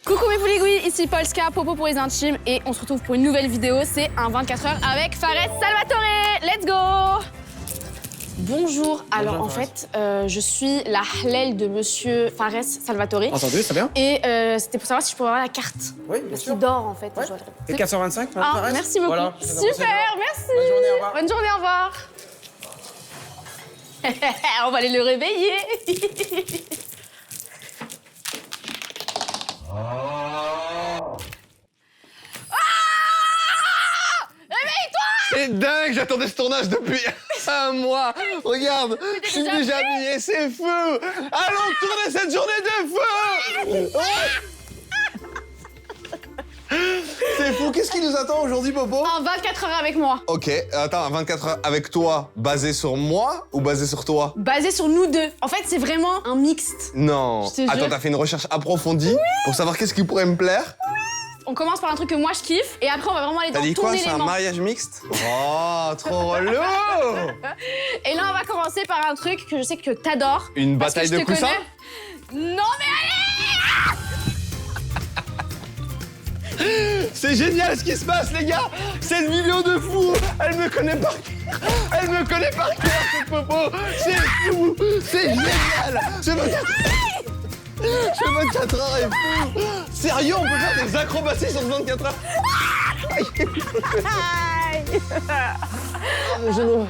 Coucou mes pouligouis, ici Polska, Popo pour les intimes et on se retrouve pour une nouvelle vidéo, c'est un 24 heures avec Fares Salvatore. Let's go! Bonjour, alors en fait, je suis la halal de monsieur Fares Salvatore. Entendu, c'est bien. Et c'était pour savoir si je pouvais avoir la carte. Oui, bien Parce sûr. qu'il dort en fait. Ouais. C'est 425, Ah, Fares. merci beaucoup. Voilà, Super, merci. Bonne journée, au revoir. Bonne journée, au revoir. On va aller le réveiller. C'est dingue, j'attendais ce tournage depuis un mois. Regarde, je suis déjà habillé, c'est fou. Allons tourner cette journée de feu. C'est fou, qu'est-ce qui nous attend aujourd'hui, Popo? Un 24 heures avec moi. Ok, attends, un 24 heures avec toi, basé sur moi ou basé sur toi? Basé sur nous deux. En fait, c'est vraiment un mixte. Non. Je te jure. Attends, t'as fait une recherche approfondie pour savoir qu'est-ce qui pourrait me plaire? On commence par un truc que moi je kiffe et après on va vraiment aller T'as dans dit ton quoi, c'est un élément. mariage mixte? Oh, trop relou. Et là on va commencer par un truc que je sais que t'adores. Une parce que bataille je de te coussins? connais. Non mais allez! C'est génial ce qui se passe, les gars! C'est une vidéo de fou! Elle me connaît par cœur! Elle me connaît par cœur, cette Popo! C'est fou! C'est génial! Ce 24 heures est fou! Sérieux, on peut faire des acrobaties sur ce 24 heures? Aïe! Mon genou.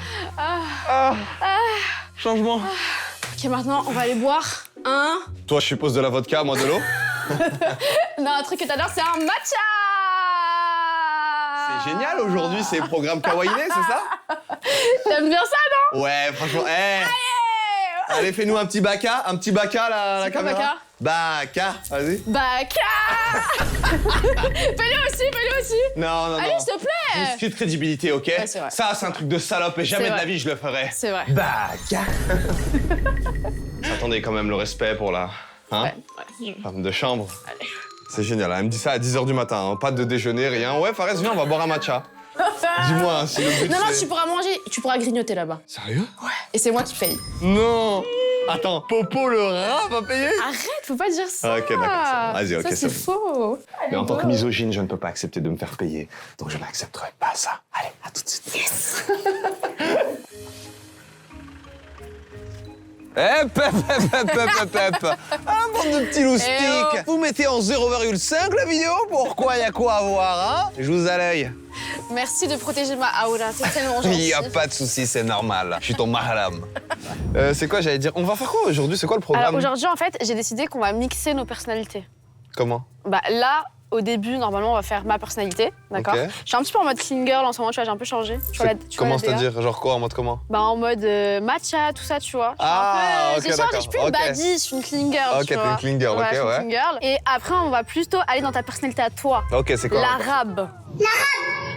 Changement. Ok, maintenant on va aller boire un... Toi, je suppose de la vodka, moi de l'eau? Non, un truc que t'adores, c'est un matcha! C'est génial aujourd'hui, c'est programme Kawaii, c'est ça? T'aimes bien ça, non? Ouais, franchement, allez, fais-nous un petit baka, la C'est quoi, caméra. Baka, vas-y. Baka! Fais-le aussi! Non. Allez, s'il te plaît! Discute crédibilité, ok? Ouais, c'est vrai. Ça, c'est un truc de salope et jamais C'est de la vrai. vie je le ferais. C'est vrai. Baka. Attendez quand même le respect pour la Ouais. femme de chambre. Allez. C'est génial, elle me dit ça à 10h du matin, hein. Pas de déjeuner, rien. Ouais, Fares, viens, on va boire un matcha. Dis-moi hein, si le but Non, c'est... tu pourras manger, tu pourras grignoter là-bas. Sérieux? Et c'est moi qui paye. Non. Attends, Popo le rat va payer? Arrête, faut pas dire ça. Ok, d'accord, ça va. Vas-y, ok, Ça, c'est c'est faux. Mais en tant que misogyne, je ne peux pas accepter de me faire payer. Donc je n'accepterai pas ça. Allez, à tout de suite. Yes. Hep. Un bande de petits loustiques. Eh oh. Vous mettez en 0,5 la vidéo? Pourquoi? Y a quoi à voir, hein? Je vous à l'œil. Merci de protéger ma aura, c'est tellement gentil. Y a pas de souci, c'est normal. Je suis ton mahram. C'est quoi, j'allais dire? On va faire quoi aujourd'hui? C'est quoi le programme? Alors aujourd'hui, en fait, j'ai décidé qu'on va mixer nos personnalités. Comment? Bah là, au début, normalement, on va faire ma personnalité, d'accord? Ok. Je suis un petit peu en mode clean girl en ce moment, tu vois, j'ai un peu changé. Tu vois la- tu vois Comment la DA? c'est-à-dire? Genre quoi? En mode comment? Bah en mode matcha, tout ça, tu vois. Je suis Ah, un peu... ok, j'ai changé, je suis plus une d'accord, ok. baddie, je suis une clean girl, Ok, tu vois. t'es une clean girl, ok, je suis une ouais. clean girl. Et après, on va plutôt aller dans ta personnalité à toi. Ok, c'est quoi? L'arabe,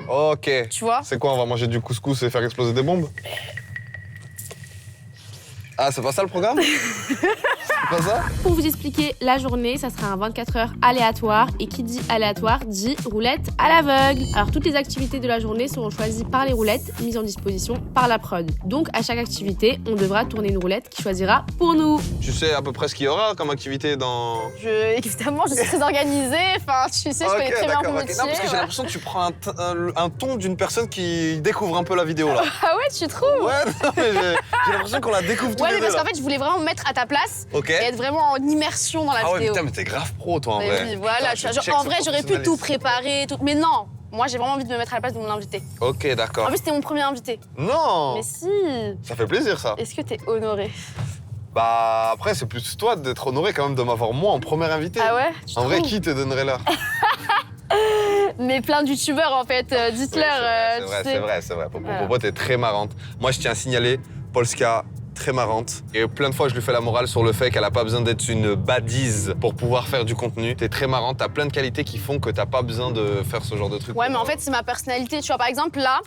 Ok. tu vois. C'est quoi, on va manger du couscous et faire exploser des bombes? Ah, c'est pas ça le programme? C'est pas ça? Pour vous expliquer la journée, ça sera un 24 heures aléatoire. Et qui dit aléatoire dit roulette à l'aveugle. Alors toutes les activités de la journée seront choisies par les roulettes mises en disposition par la prod. Donc à chaque activité, on devra tourner une roulette qui choisira pour nous. Tu sais à peu près ce qu'il y aura comme activité dans... Évidemment, je suis très organisée. Enfin, tu sais, je connais très bien mon métier. Non, parce que j'ai ouais. l'impression que tu prends un ton d'une personne qui découvre un peu la vidéo, là. Ah ouais, tu trouves? Ouais, non, mais j'ai l'impression qu'on la découvre tous Ouais, les mais deux, parce là. qu'en fait, je voulais vraiment me mettre à ta place Ok. et être vraiment en immersion dans la Ah ouais, vidéo. putain, mais t'es grave pro, toi, en Mais vrai. oui, voilà, Putain, tu vois, je genre, check en ce vrai, j'aurais pu tout professionnalisme. préparer, tout. Mais non, moi, j'ai vraiment envie de me mettre à la place de mon invité. Ok, En d'accord. plus, c'était mon premier invité. Non. Mais si. Ça fait plaisir, ça. Est-ce que t'es honoré? Bah, après, c'est plus toi d'être honoré quand même de m'avoir moi en premier invité. Ah ouais? Tu En vrai, trouves? qui te donnerait l'heure? Mais plein de youtubeurs, en fait. Dites-leur. C'est vrai. Voilà. Popo, t'es très marrante. Moi, je tiens à signaler, Polska, très marrante. Et plein de fois, je lui fais la morale sur le fait qu'elle a pas besoin d'être une badise pour pouvoir faire du contenu. T'es très marrante, t'as plein de qualités qui font que t'as pas besoin de faire ce genre de truc. Ouais, mais en fait, c'est ma personnalité. Tu vois, par exemple, là,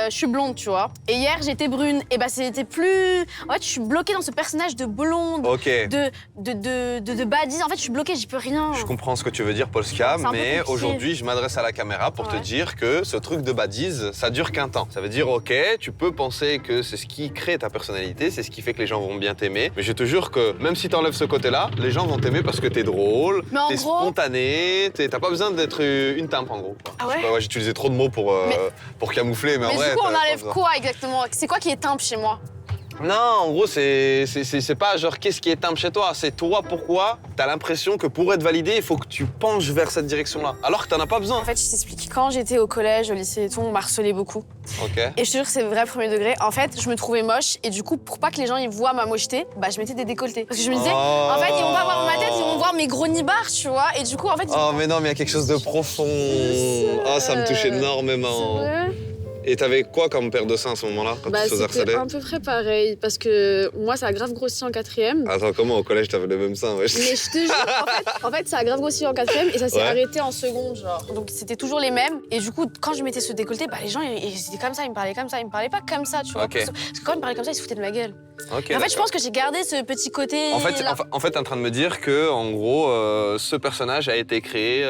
je suis blonde, tu vois. Et hier, j'étais brune. Et bah, c'était plus. En fait, je suis bloquée dans ce personnage de blonde, Ok. de badise. En fait, je suis bloquée, j'y peux rien. Je comprends ce que tu veux dire, Polska, C'est un peu mais compliqué. aujourd'hui, je m'adresse à la caméra pour te Ouais. dire que ce truc de badise, ça dure qu'un temps. Ça veut dire, ok, tu peux penser que c'est ce qui crée ta personnalité, c'est ce qui fait que les gens vont bien t'aimer. Mais je te jure que même si t'enlèves ce côté-là, les gens vont t'aimer parce que t'es drôle, Mais en t'es gros- spontané, t'as pas besoin d'être une timpe en gros. Ah ouais? Je sais pas, j'ai utilisé trop de mots pour camoufler, mais en Mais vrai. du coup, on t'as pas enlève besoin. quoi exactement? C'est quoi qui est timbre chez moi? Non, en gros, c'est pas genre qu'est-ce qui est timbre chez toi, c'est toi pourquoi t'as l'impression que pour être validé, il faut que tu penches vers cette direction-là, alors que t'en as pas besoin. En fait, je t'explique. Quand j'étais au collège, au lycée et tout, on m'harcelait beaucoup. Ok. Et je te jure que c'est vrai premier degré. En fait, je me trouvais moche et du coup, pour pas que les gens ils voient ma mocheté, bah je mettais des décolletés. Parce que je me disais, en fait, ils vont pas voir ma tête, ils vont voir mes gros nibards, tu vois. Et du coup, en fait, Oh mais non, mais il y a quelque chose de profond. Oh, ça me touche énormément. Et t'avais quoi comme paire de seins à ce moment-là, quand tu te faisais harceler? C'était à peu près pareil, parce que moi, ça a grave grossi en 4e. Attends, comment au collège t'avais les mêmes seins, wesh? Mais je te jure, en fait, ça a grave grossi en 4e et ça s'est Ouais. arrêté en seconde, genre. donc c'était toujours les mêmes. Et du coup, quand je mettais ce décolleté, bah les gens ils étaient comme ça, ils me parlaient comme ça, ils me parlaient pas comme ça, tu vois. Ok. Parce que quand ils me parlaient comme ça, ils se foutaient de ma gueule. Ok, Et en fait, je d'accord. pense que j'ai gardé ce petit côté. En fait, t'es en train de me dire que, en gros, ce personnage a été créé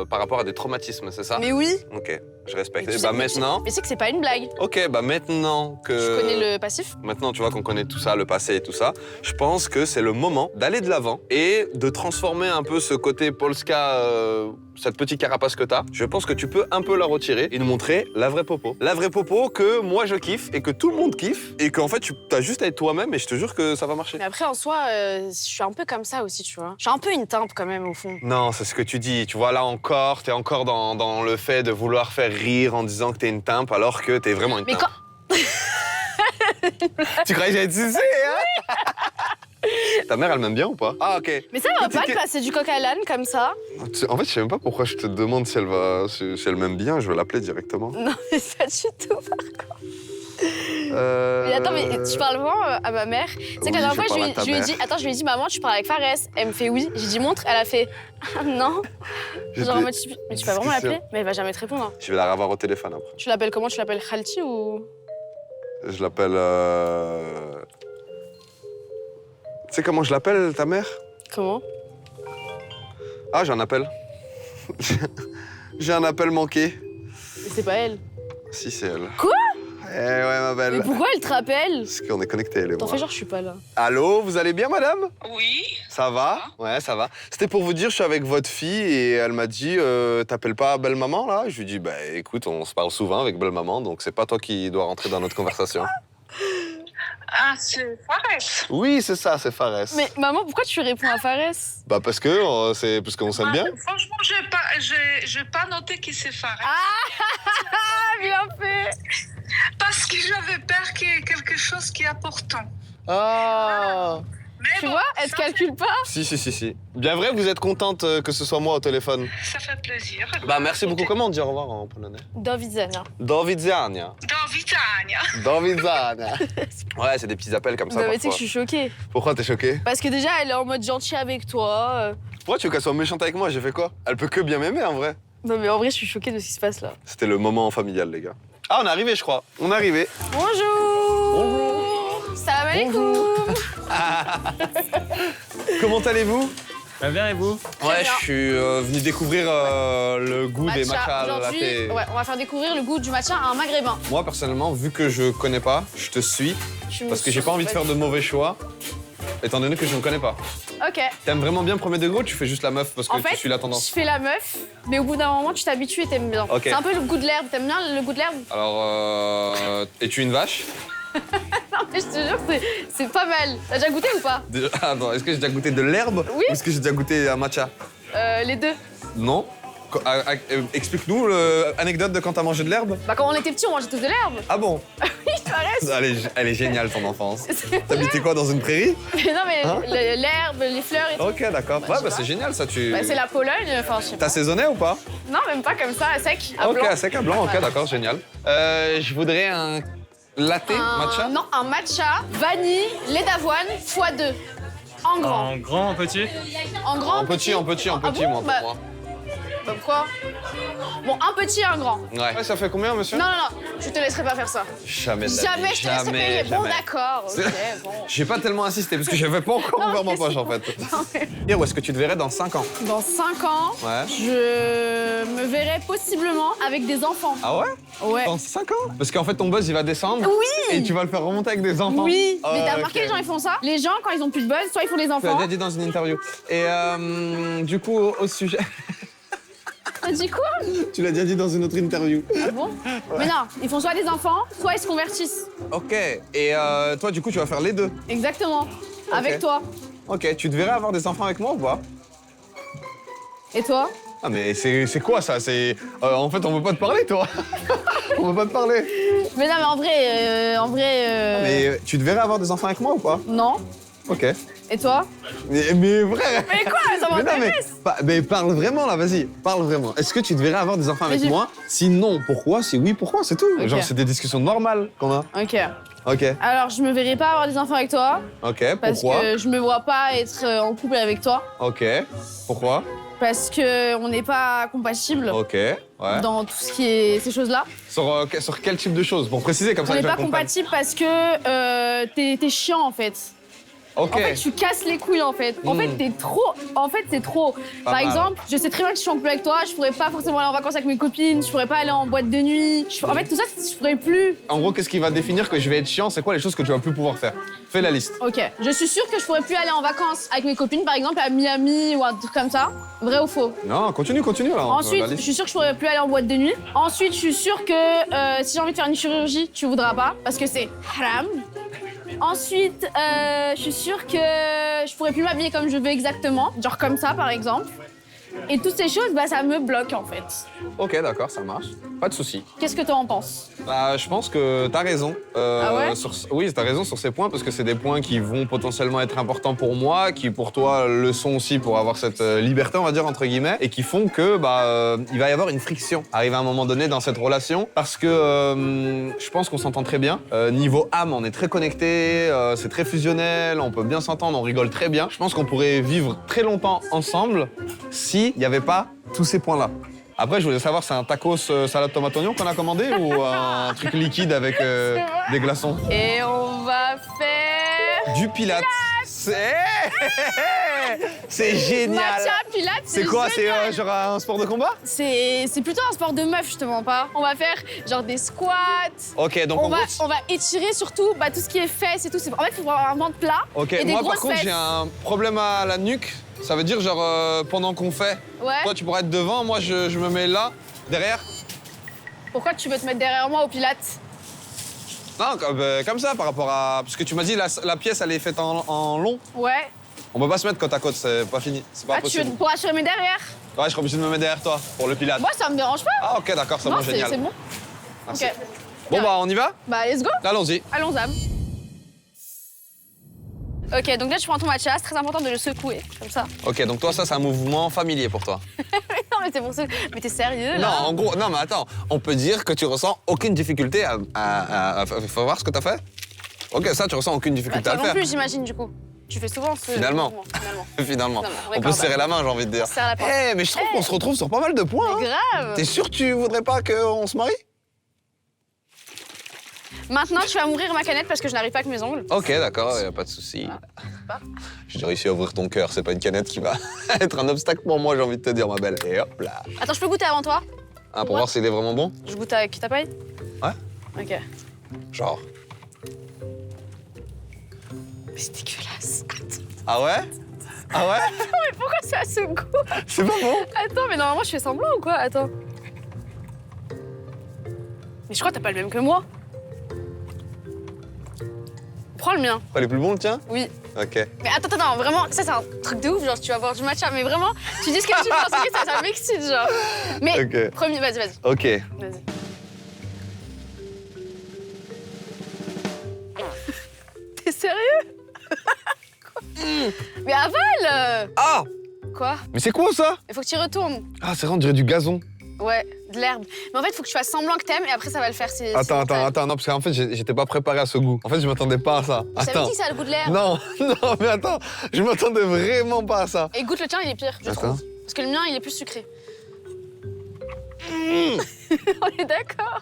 par rapport à des traumatismes, c'est ça? Mais oui. Ok, je respecte. Mais Et tu bah sais- maintenant, Mais c'est que c'est pas une blague. ok, bah maintenant que... Je connais le passif. Maintenant, tu vois qu'on connaît tout ça, le passé et tout ça, je pense que c'est le moment d'aller de l'avant et de transformer un peu ce côté Polska, cette petite carapace que t'as. Je pense que tu peux un peu la retirer et nous montrer la vraie Popo. La vraie Popo que moi je kiffe et que tout le monde kiffe et qu'en fait tu as juste à être toi-même et je te jure que ça va marcher. Mais après, en soi, je suis un peu comme ça aussi, tu vois. Je suis un peu une timpe quand même, au fond. Non, c'est ce que tu dis. Tu vois, là encore, t'es encore dans le fait de vouloir faire rire en disant que t'es une timpe alors que t'es vraiment une Mais timpe. Tu croyais que j'allais te sucer, hein? Ta mère, elle m'aime bien ou pas? Ah, ok. Mais ça va pas de passer du coq à l'âne comme ça. En fait, je sais même pas pourquoi je te demande si elle m'aime bien. Je vais l'appeler directement. Non, mais pas du tout. Mais attends, mais tu parles vraiment à ma mère? Tu sais que Oui, la dernière je fois, parle à ta je lui ai dit, mère. attends, je lui ai dit, maman, tu parles avec Fares. Elle me fait oui. J'ai dit, montre. Elle a fait, ah, non. Genre en mode, mais tu peux vraiment l'appeler? Mais elle va jamais te répondre. Je vais la revoir au téléphone après. Tu l'appelles comment? Tu l'appelles Khalti ou? Je l'appelle. Tu sais comment je l'appelle, ta mère? Comment? Ah, j'ai un appel. J'ai un appel manqué. Mais c'est pas elle. Si, c'est elle. Quoi? Eh ouais, ma belle. Mais pourquoi elle te rappelle? Parce qu'on est connectés, elle et T'en moi. fais genre, je suis pas là. Allô, vous allez bien, madame? Oui, Ça va? Ouais, ça va. C'était pour vous dire, je suis avec votre fille et elle m'a dit, t'appelles pas belle maman là? Je lui dis, bah écoute, on se parle souvent avec belle maman, donc c'est pas toi qui dois rentrer dans notre conversation. ah, c'est Fares. Oui, c'est ça, c'est Fares. Mais maman, pourquoi tu réponds à Fares? Bah parce que c'est parce qu'on s'aime bien. Franchement, j'ai pas noté qui c'est Fares. Ah, bien fait! Parce que j'avais peur qu'il y ait quelque chose qui est important. Ah. Mais Tu bon, vois, elle te ça, calcule pas? Si. Bien vrai, vous êtes contente que ce soit moi au téléphone? Ça fait plaisir. Bah merci beaucoup. Comment on dit au revoir en polonais? Do widzenia. Do widzenia. Do widzenia. Do widzenia. Ouais, c'est des petits appels comme ça Non, mais tu sais que parfois. je suis choquée. Pourquoi t'es choquée? Parce que déjà, elle est en mode gentil avec toi. Pourquoi tu veux qu'elle soit méchante avec moi? J'ai fait quoi? Elle peut que bien m'aimer en vrai. Non, mais en vrai, je suis choquée de ce qui se passe là. C'était le moment familial, les gars. Ah, on est arrivé, je crois. On est arrivé. Bonjour! Salam alaikum! Comment allez-vous? Va bien et vous? Ouais, bien. je suis venu découvrir le goût des matchas Aujourd'hui, latte. ouais, on va faire découvrir le goût du matcha à un maghrébin. Moi, personnellement, vu que je connais pas, je te suis. Parce que j'ai pas envie de faire de mauvais choix, étant donné que je ne connais pas. Ok. T'aimes vraiment bien premier degré ou tu fais juste la meuf parce que En fait, tu suis la tendance? je fais la meuf, mais au bout d'un moment, tu t'habitues et t'aimes bien. Ok. C'est un peu le goût de l'herbe. T'aimes bien le goût de l'herbe? Alors, es-tu une vache? Non, mais je te jure, c'est pas mal. T'as déjà goûté ou pas? Déjà- Attends, est-ce que j'ai déjà goûté de l'herbe? Oui. Ou est-ce que j'ai déjà goûté un matcha? Les deux. Non. Explique-nous l'anecdote de quand t'as mangé de l'herbe. Bah, quand on était petits, on mangeait tous de l'herbe. Ah bon? Oui, tu arrêtes. Elle est géniale ton enfance. T'habitais quoi, dans une prairie? Mais non, mais Hein l'herbe, les fleurs et tout. Ok, d'accord. Bah, Ouais, je sais bah pas. c'est génial ça, tu... Bah, c'est la Pologne, enfin, je sais pas. T'as saisonné ou pas? Non, même pas comme ça, à sec, à Ok, blanc. à sec à blanc, ok, Ouais. d'accord, génial. Je voudrais un latte matcha. Non, un matcha, vanille, lait d'avoine, x2. En grand. En grand, en petit? En grand, En petit, Ah bon moi, pour Bah, moi. Comme quoi? Bon, un petit et un grand. Ouais, ça fait combien, monsieur? Non, je te laisserai pas faire ça. Jamais de la vie. Jamais je te laisserai payer. Bon, d'accord, ok, bon. J'ai pas tellement insisté parce que j'avais pas encore ouvert ma poche en fait. Et où est-ce que tu te verrais dans 5 ans? Dans 5 ans, Ouais. je me verrai possiblement avec des enfants. Ah ouais? Ouais. Dans 5 ans? Parce qu'en fait ton buzz il va descendre. Oui. Et tu vas le faire remonter avec des enfants. Oui, Ah, mais t'as ok. remarqué les gens ils font ça? Les gens quand ils ont plus de buzz, soit ils font des Tu l'as enfants. déjà dit dans une interview. Et du coup au sujet. T'as dit quoi? Tu l'as déjà dit dans une autre interview. Ah bon? Mais non, ils font soit des enfants, soit ils se convertissent. Ok. Et toi du coup tu vas faire les deux. Exactement. Avec toi. Ok. Tu te verrais avoir des enfants avec moi ou pas? Et toi? Ah mais c'est quoi ça? C'est en fait on veut pas te parler toi. On veut pas te parler. Mais non, mais en vrai. Mais tu te verrais avoir des enfants avec moi ou pas? Non. Ok. Et toi? Mais vrai. Mais quoi? Ça Mais non, m'intéresse. mais parle vraiment là, vas-y, parle vraiment. Est-ce que tu te verrais avoir des enfants avec j'ai- moi? Si non, pourquoi? Si oui, pourquoi? C'est tout. Ok. Genre, c'est des discussions normales qu'on a. Ok. Ok, Alors, je me verrai pas avoir des enfants avec toi. ok, Parce pourquoi? que je me vois pas être en couple avec toi. Ok, pourquoi? Parce que on n'est pas compatibles Ok, ouais. dans tout ce qui est ces choses-là. Sur quel type de choses? Pour préciser, comme On ça n'est les gens pas comprennent. compatibles parce que t'es chiant en fait. Ok, En fait, tu casses les couilles en fait. En fait, t'es trop. En fait, c'est trop. Par mal. exemple, je sais très bien que je suis en couple avec toi, je pourrais pas forcément aller en vacances avec mes copines, je pourrais pas aller en boîte de nuit. En fait, tout ça, je pourrais plus. en gros, qu'est-ce qui va définir que je vais être chiant? C'est quoi les choses que tu vas plus pouvoir faire? Fais la liste. Ok. Je suis sûre que je pourrais plus aller en vacances avec mes copines, par exemple à Miami ou un truc comme ça. Vrai ou faux? Non, continue là. Ensuite, la je liste. suis sûre que je pourrais plus aller en boîte de nuit. Ensuite, je suis sûre que si j'ai envie de faire une chirurgie, tu voudras pas parce que c'est haram. Ensuite, je suis sûre que je pourrais plus m'habiller comme je veux exactement, genre comme ça par exemple. Et toutes ces choses, bah ça me bloque en fait. Ok, d'accord, ça marche. Pas de souci. Qu'est-ce que toi en penses? Bah, je pense que t'as raison. Ah ouais? Oui, t'as raison sur ces points parce que c'est des points qui vont potentiellement être importants pour moi, qui pour toi le sont aussi pour avoir cette liberté, on va dire entre guillemets, et qui font que il va y avoir une friction arrive à un moment donné dans cette relation parce que je pense qu'on s'entend très bien. Niveau âme, on est très connectés, c'est très fusionnel, on peut bien s'entendre, on rigole très bien. Je pense qu'on pourrait vivre très longtemps ensemble si il n'y avait pas tous ces points-là. Après, je voulais savoir, c'est un tacos salade tomate oignon qu'on a commandé ou un truc liquide avec des glaçons? Et on va faire Du pilates. C'est génial. matcha pilates. C'est quoi? C'est génial. genre un sport de combat? C'est plutôt un sport de meuf justement pas. On va faire genre des squats. Ok, donc On en va, gros, on va étirer surtout tout ce qui est fesses et tout. En fait, il faut avoir un ventre plat ok, et des moi grosses par contre, fesses. j'ai un problème à la nuque. Ça veut dire genre pendant qu'on fait, Ouais. toi tu pourrais être devant, moi je me mets là, derrière. Pourquoi tu veux te mettre derrière moi au pilates? Non, comme ça par rapport à... Parce que tu m'as dit la pièce elle est faite en long. Ouais. On peut pas se mettre côte à côte, c'est pas fini, c'est pas Ah, tu possible. veux pour assurer mes derrière? Ouais, je serais obligé de me mettre derrière toi pour le pilates. Moi, ça me dérange pas. Ah ok, d'accord, ça Non, va, génial. c'est bon. Merci. Ok. Bon bah on y va? Bah, let's go. Allons-y. Allons-y. Ok, donc là, tu prends ton matcha. C'est très important de le secouer, comme ça. Ok, donc toi ça c'est un mouvement familier pour toi. Non, mais c'est pour ça. Mais t'es sérieux, Non, là? en gros, non mais attends, on peut dire que tu ressens aucune difficulté faut voir ce que t'as fait? Ok, ça tu ressens aucune Bah, difficulté toi à le non faire. plus, j'imagine, du coup. Tu fais souvent ce Finalement. mouvement, finalement. Finalement. Non, On peut d'accord, se serrer la main, j'ai envie de dire. On se serre la pince. Eh, mais je trouve qu'on se retrouve sur pas mal de points. Mais Hein. grave. T'es sûr que tu voudrais pas qu'on se marie? Maintenant, tu vas mourir ma canette parce que je n'arrive pas avec mes ongles. Ok, d'accord, y a pas de souci. Ah. J'ai réussi à ouvrir ton cœur, c'est pas une canette qui va être un obstacle pour moi, j'ai envie de te dire, ma belle. Et hop là. Attends, je peux goûter avant toi? Ah, pour Ouais. voir s'il est vraiment bon? Je goûte avec ta paille? Ouais. Ok. Genre. Mais c'est dégueulasse. Attends. Ah ouais? Ah ouais? Mais pourquoi ça a ce goût? C'est pas bon? Attends, mais normalement, je fais semblant ou quoi? Attends. Mais je crois que t'as pas le même que moi. Prends le mien. Elle est plus bon le tien? Oui. Ok. Mais attends, vraiment, ça c'est un truc de ouf, genre tu vas boire du matcha, mais vraiment, tu dis ce que tu penses, ok, ça m'excite, genre. Mais Ok. premier, vas-y. Ok. Vas-y. T'es sérieux? Mais avale! Ah! Quoi? Mais c'est quoi ça? Il faut que tu y retournes. Ah, c'est vrai, on dirait du gazon. Ouais, de l'herbe. Mais en fait, il faut que tu fasses semblant que t'aimes et après ça va le faire. Attends, non, parce qu'en fait, j'étais pas préparé à ce goût. En fait, je m'attendais pas à ça. Je t'avais Attends. dit que ça a le goût de l'herbe. Non, non, mais attends, je m'attendais vraiment pas à ça. Et goûte le tien, il est pire, je Attends. trouve. Parce que le mien, il est plus sucré. On est d'accord.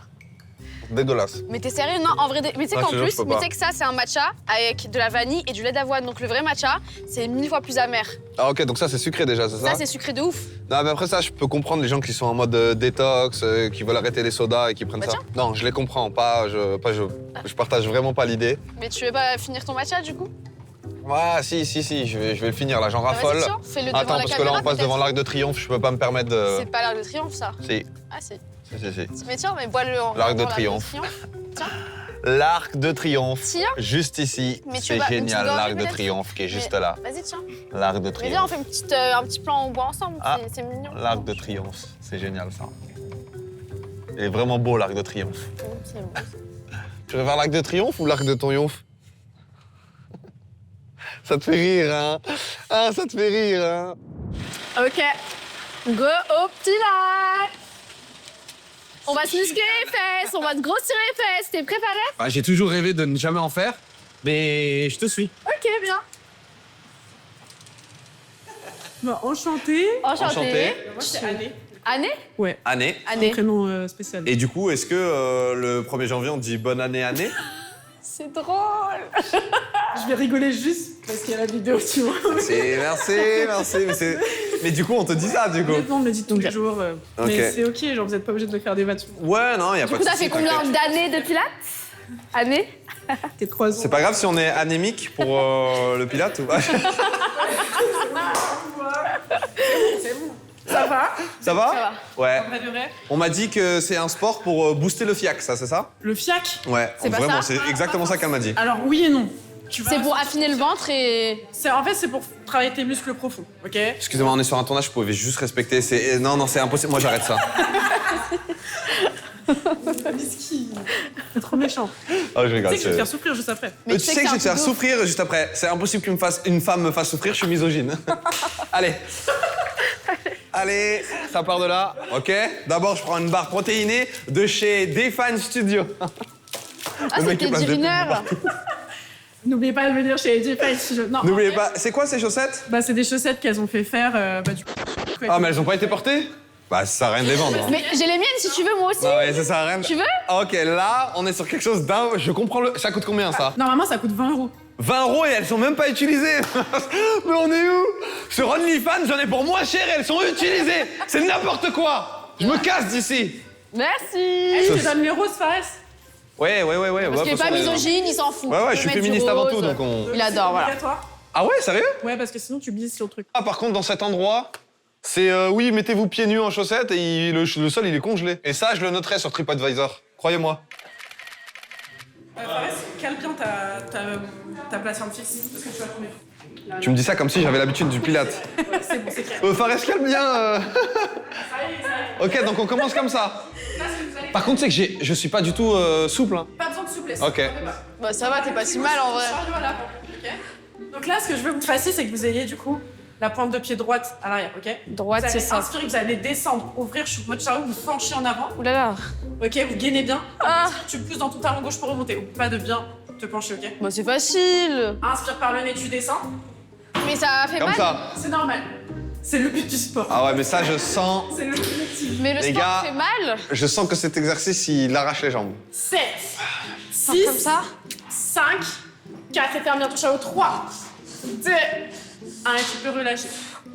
Dégueulasse. Mais t'es sérieux? Non, en vrai, mais tu sais Ah, qu'en je te jure, plus, je peux mais tu pas. sais que ça, c'est un matcha avec de la vanille et du lait d'avoine. Donc le vrai matcha, c'est 1000 fois plus amer. Ah ok, donc ça c'est sucré déjà, c'est ça? Ça, c'est sucré de ouf. Non mais après ça, je peux comprendre les gens qui sont en mode détox, qui veulent arrêter les sodas et qui prennent Bah, ça. tiens. Non, je les comprends, je partage vraiment pas l'idée. Mais tu veux pas finir ton matcha du coup? Ouais, si, je vais le finir là, j'en Bah, raffole. vas-y, tiens, fais-le devant Attends, la parce que là caméra, on passe devant peut-être. l'Arc de Triomphe, je peux pas me permettre de... C'est pas l'Arc de Triomphe, ça. Si, Ah, si. si. Mais tiens, mais bois-le en L'Arc de en Triomphe. Tiens. L'Arc de Triomphe, Tiens. juste ici, Mais tu c'est vas- une génial, petite gorgée, l'Arc de peut-être Triomphe qui est Mais- juste là. Vas-y, tiens. L'Arc de Mais viens, on Triomphe. fait un petit plan, on boit ensemble. Ah. C'est mignon. L'Arc de Triomphe, c'est génial ça. Il est vraiment beau l'Arc de Triomphe. C'est bon. Tu veux faire l'Arc de Triomphe ou l'Arc de Triomphe? Ça te fait rire, hein? Ah, ça te fait rire, hein? Ok. Go au petit lac. On va se muscler les fesses, on va te grossir les fesses. T'es préparé? Bah, j'ai toujours rêvé de ne jamais en faire, mais je te suis. Ok, bien. Bah, enchantée. Enchanté. Moi, c'est Anné. Année? Ouais, Année. Année. prénom spécial. Et du coup, est-ce que le 1er janvier, on dit bonne année, année? C'est drôle. Je vais rigoler juste parce qu'il y a la vidéo, tu vois. Merci. Mais du coup, on te dit ça, du coup. Honnêtement, on me le dit tous les jours. Ok. Mais c'est ok, genre, vous êtes pas obligé de me faire des matchs. Ouais, non, y a Du pas coup, de ça souci, fait combien t'inquiète. d'années de pilates? Année? T'es 3 ans. C'est pas grave si on est anémique pour le Pilate ou pas? C'est bon. Ça va? Ça va? Ça va. Ouais. Vrai de vrai. On m'a dit que c'est un sport pour booster le fiac, ça, c'est ça? Le fiac. Ouais, C'est pas vraiment, ça c'est exactement ça qu'elle m'a dit. Alors, oui et non. Tu vas- C'est pour affiner le ventre et. En fait, c'est pour travailler tes muscles profonds, ok? Excusez-moi, on est sur un tournage, je pouvais juste respecter. Non, c'est impossible. Moi, j'arrête ça. Whisky. C'est trop méchant. Oh, je Tu rigole. sais que je vais te faire souffrir juste après. Mais Tu sais que je vais te c'est un faire truc de ouf. souffrir juste après. C'est impossible qu'une femme me fasse souffrir, je suis misogyne. Allez. Allez, ça part de là. Ok. D'abord, je prends une barre protéinée de chez Define Studio. Ah, Le mec, c'était il place des divineur. N'oubliez pas de venir chez J-Face. Non, N'oubliez en fait, pas. C'est quoi ces chaussettes? Bah, c'est des chaussettes qu'elles ont fait faire. Du coup. Ah, mais elles ont pas été portées? Bah, ça sert à rien de les vendre. hein. Mais j'ai les miennes si tu veux, moi aussi. Bah ouais, ça sert à rien. Tu veux? Ah, ok, là, on est sur quelque chose d'un. Je comprends le. Ça coûte combien ça? Normalement, ça coûte 20 €. 20 € et elles sont même pas utilisées. Mais on est où? Sur OnlyFans, j'en ai pour moins cher et elles sont utilisées. C'est n'importe quoi. Je me casse d'ici. Merci. Je te donne les roses, Fares. Ouais. Parce qu'il est pas misogyne, il s'en fout. Ouais, Il je peut suis mettre du féministe avant rose. tout, donc on. Il adore, voilà. Obligatoire. Ah ouais, sérieux? Ouais, parce que sinon, tu glisses sur le truc. Ah, par contre, dans cet endroit, c'est oui, mettez-vous pieds nus en chaussettes et le sol, il est congelé. Et ça, je le noterai sur TripAdvisor. Croyez-moi. Fares, cale bien ta plateforme fixe. Parce que tu vas tomber. Tu me dis ça comme si j'avais l'habitude du pilate. C'est bon, c'est clair. Fares, calme bien. Ok, donc on commence comme ça. Par contre, c'est que je suis pas du tout souple. Hein. Pas besoin de souplesse. Ok. Bah ça va, t'es pas si mal en vrai. Voilà, ok. Donc là, ce que je veux que vous fassiez, c'est que vous ayez du coup la pointe de pied droite à l'arrière, ok? Droite, Vous c'est allez ça. inspirer, vous allez descendre, ouvrir votre chariot, vous penchez en avant, Ouh là là. ok? Vous gainez bien. Ah. Inspire, tu pousses dans ton talon gauche pour remonter. Oublie pas de bien te pencher, ok? Bah c'est facile. Inspire par le nez, tu descends. Mais ça fait Comme mal. ça. C'est normal. C'est le but du sport. Ah ouais, mais ça, je sens. C'est le but. Mais le Les sport gars. fait mal. Je sens que cet exercice, il arrache les jambes. 7, Comme 6, ça. 5, 4, et ferme bien ton chariot. 3, 2, 1, et tu peux relâcher.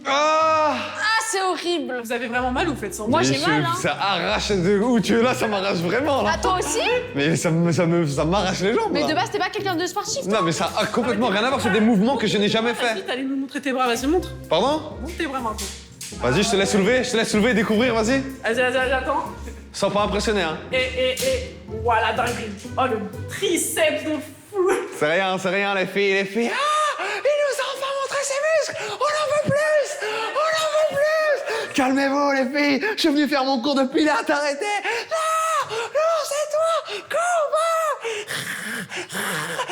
Ah! Ah c'est horrible. Vous avez vraiment mal ou vous faites ça? Moi Mais j'ai mal hein. Ça arrache de où tu es là, ça m'arrache vraiment là. Ah toi aussi? Mais ça m'arrache les jambes. Mais là. de base t'es pas quelqu'un de sportif. Non, mais ça a complètement rien à voir, c'est des mouvements que je n'ai jamais fait. Vas-y, t'allais nous montrer tes bras, vas-y, montre. Pardon? Montre tes bras maintenant. Vas-y, je te laisse soulever et découvrir, vas-y. Vas-y, attends. Sans pas impressionner, hein. Et, voilà, dinguerie. Oh, le triceps de fou. C'est rien, les filles. Ah! Il nous a enfin montré ses muscles! On en veut plus! Calmez-vous, les filles! Je suis venu faire mon cours de pilates, arrêtez! Non, c'est toi!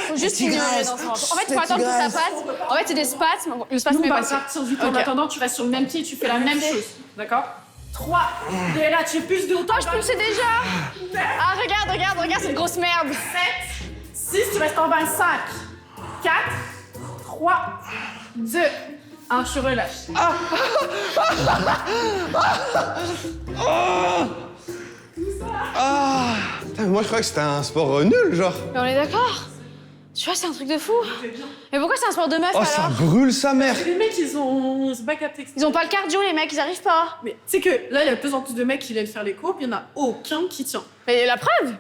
Faut juste stimuler dans ce moment. En fait faut attendre que ça passe. En fait c'est des spasmes. Le spasme Nous, est on va passé. partir vite. En Ok. attendant, tu restes sur le même pied, tu fais la même chose. D'accord? 3. Et là, tu es plus de haut. Oh je peux le sais déjà. Ah regarde cette grosse merde. 7, 6, tu restes en 25. 4, 3, 2, 1, tu relâches. Moi, je croyais que c'était un sport nul, genre. Mais on est d'accord. Tu vois, c'est un truc de fou. Mais pourquoi c'est un sport de meuf Oh, ça alors? brûle sa mère. Les mecs, ils ont pas capté. Ils ont pas le cardio, les mecs, ils arrivent pas. Mais tu sais que là, il y a de plus en plus de mecs qui viennent faire les cours, puis il y en a aucun qui tient. Mais la preuve?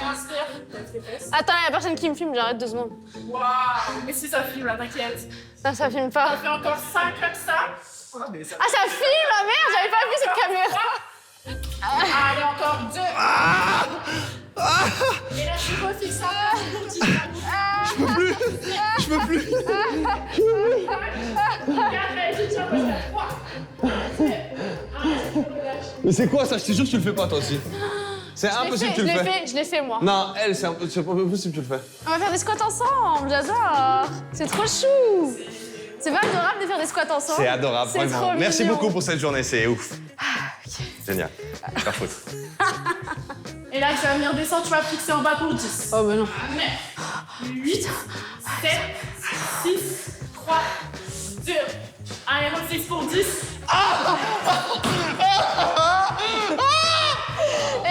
Inspire, tes fesses. Attends, y a personne qui me filme, j'arrête 2 secondes. Waouh! Mais si ça filme là, t'inquiète. Ça filme pas. On fait encore 5 comme ça. Ah, ça filme, ah merde, j'avais pas vu cette caméra. Allez, encore 2. Et là, je refais ça. Je peux plus. Je peux plus. Mais c'est quoi ça? Je te jure que tu le fais pas toi aussi. C'est impossible que tu le fais. Je l'ai fait, moi. Non, elle, c'est pas possible que tu le fais. On va faire des squats ensemble, j'adore. C'est trop chou. C'est pas adorable de faire des squats ensemble. C'est adorable, C'est vraiment. trop Merci mignon. beaucoup pour cette journée, c'est ouf. Génial. Faire foutre. Et là, tu vas venir descendre, tu vas fixer en bas pour 10. Oh bah non. 9, 8, 7, 6, 3, 2. Allez, refixe pour 10.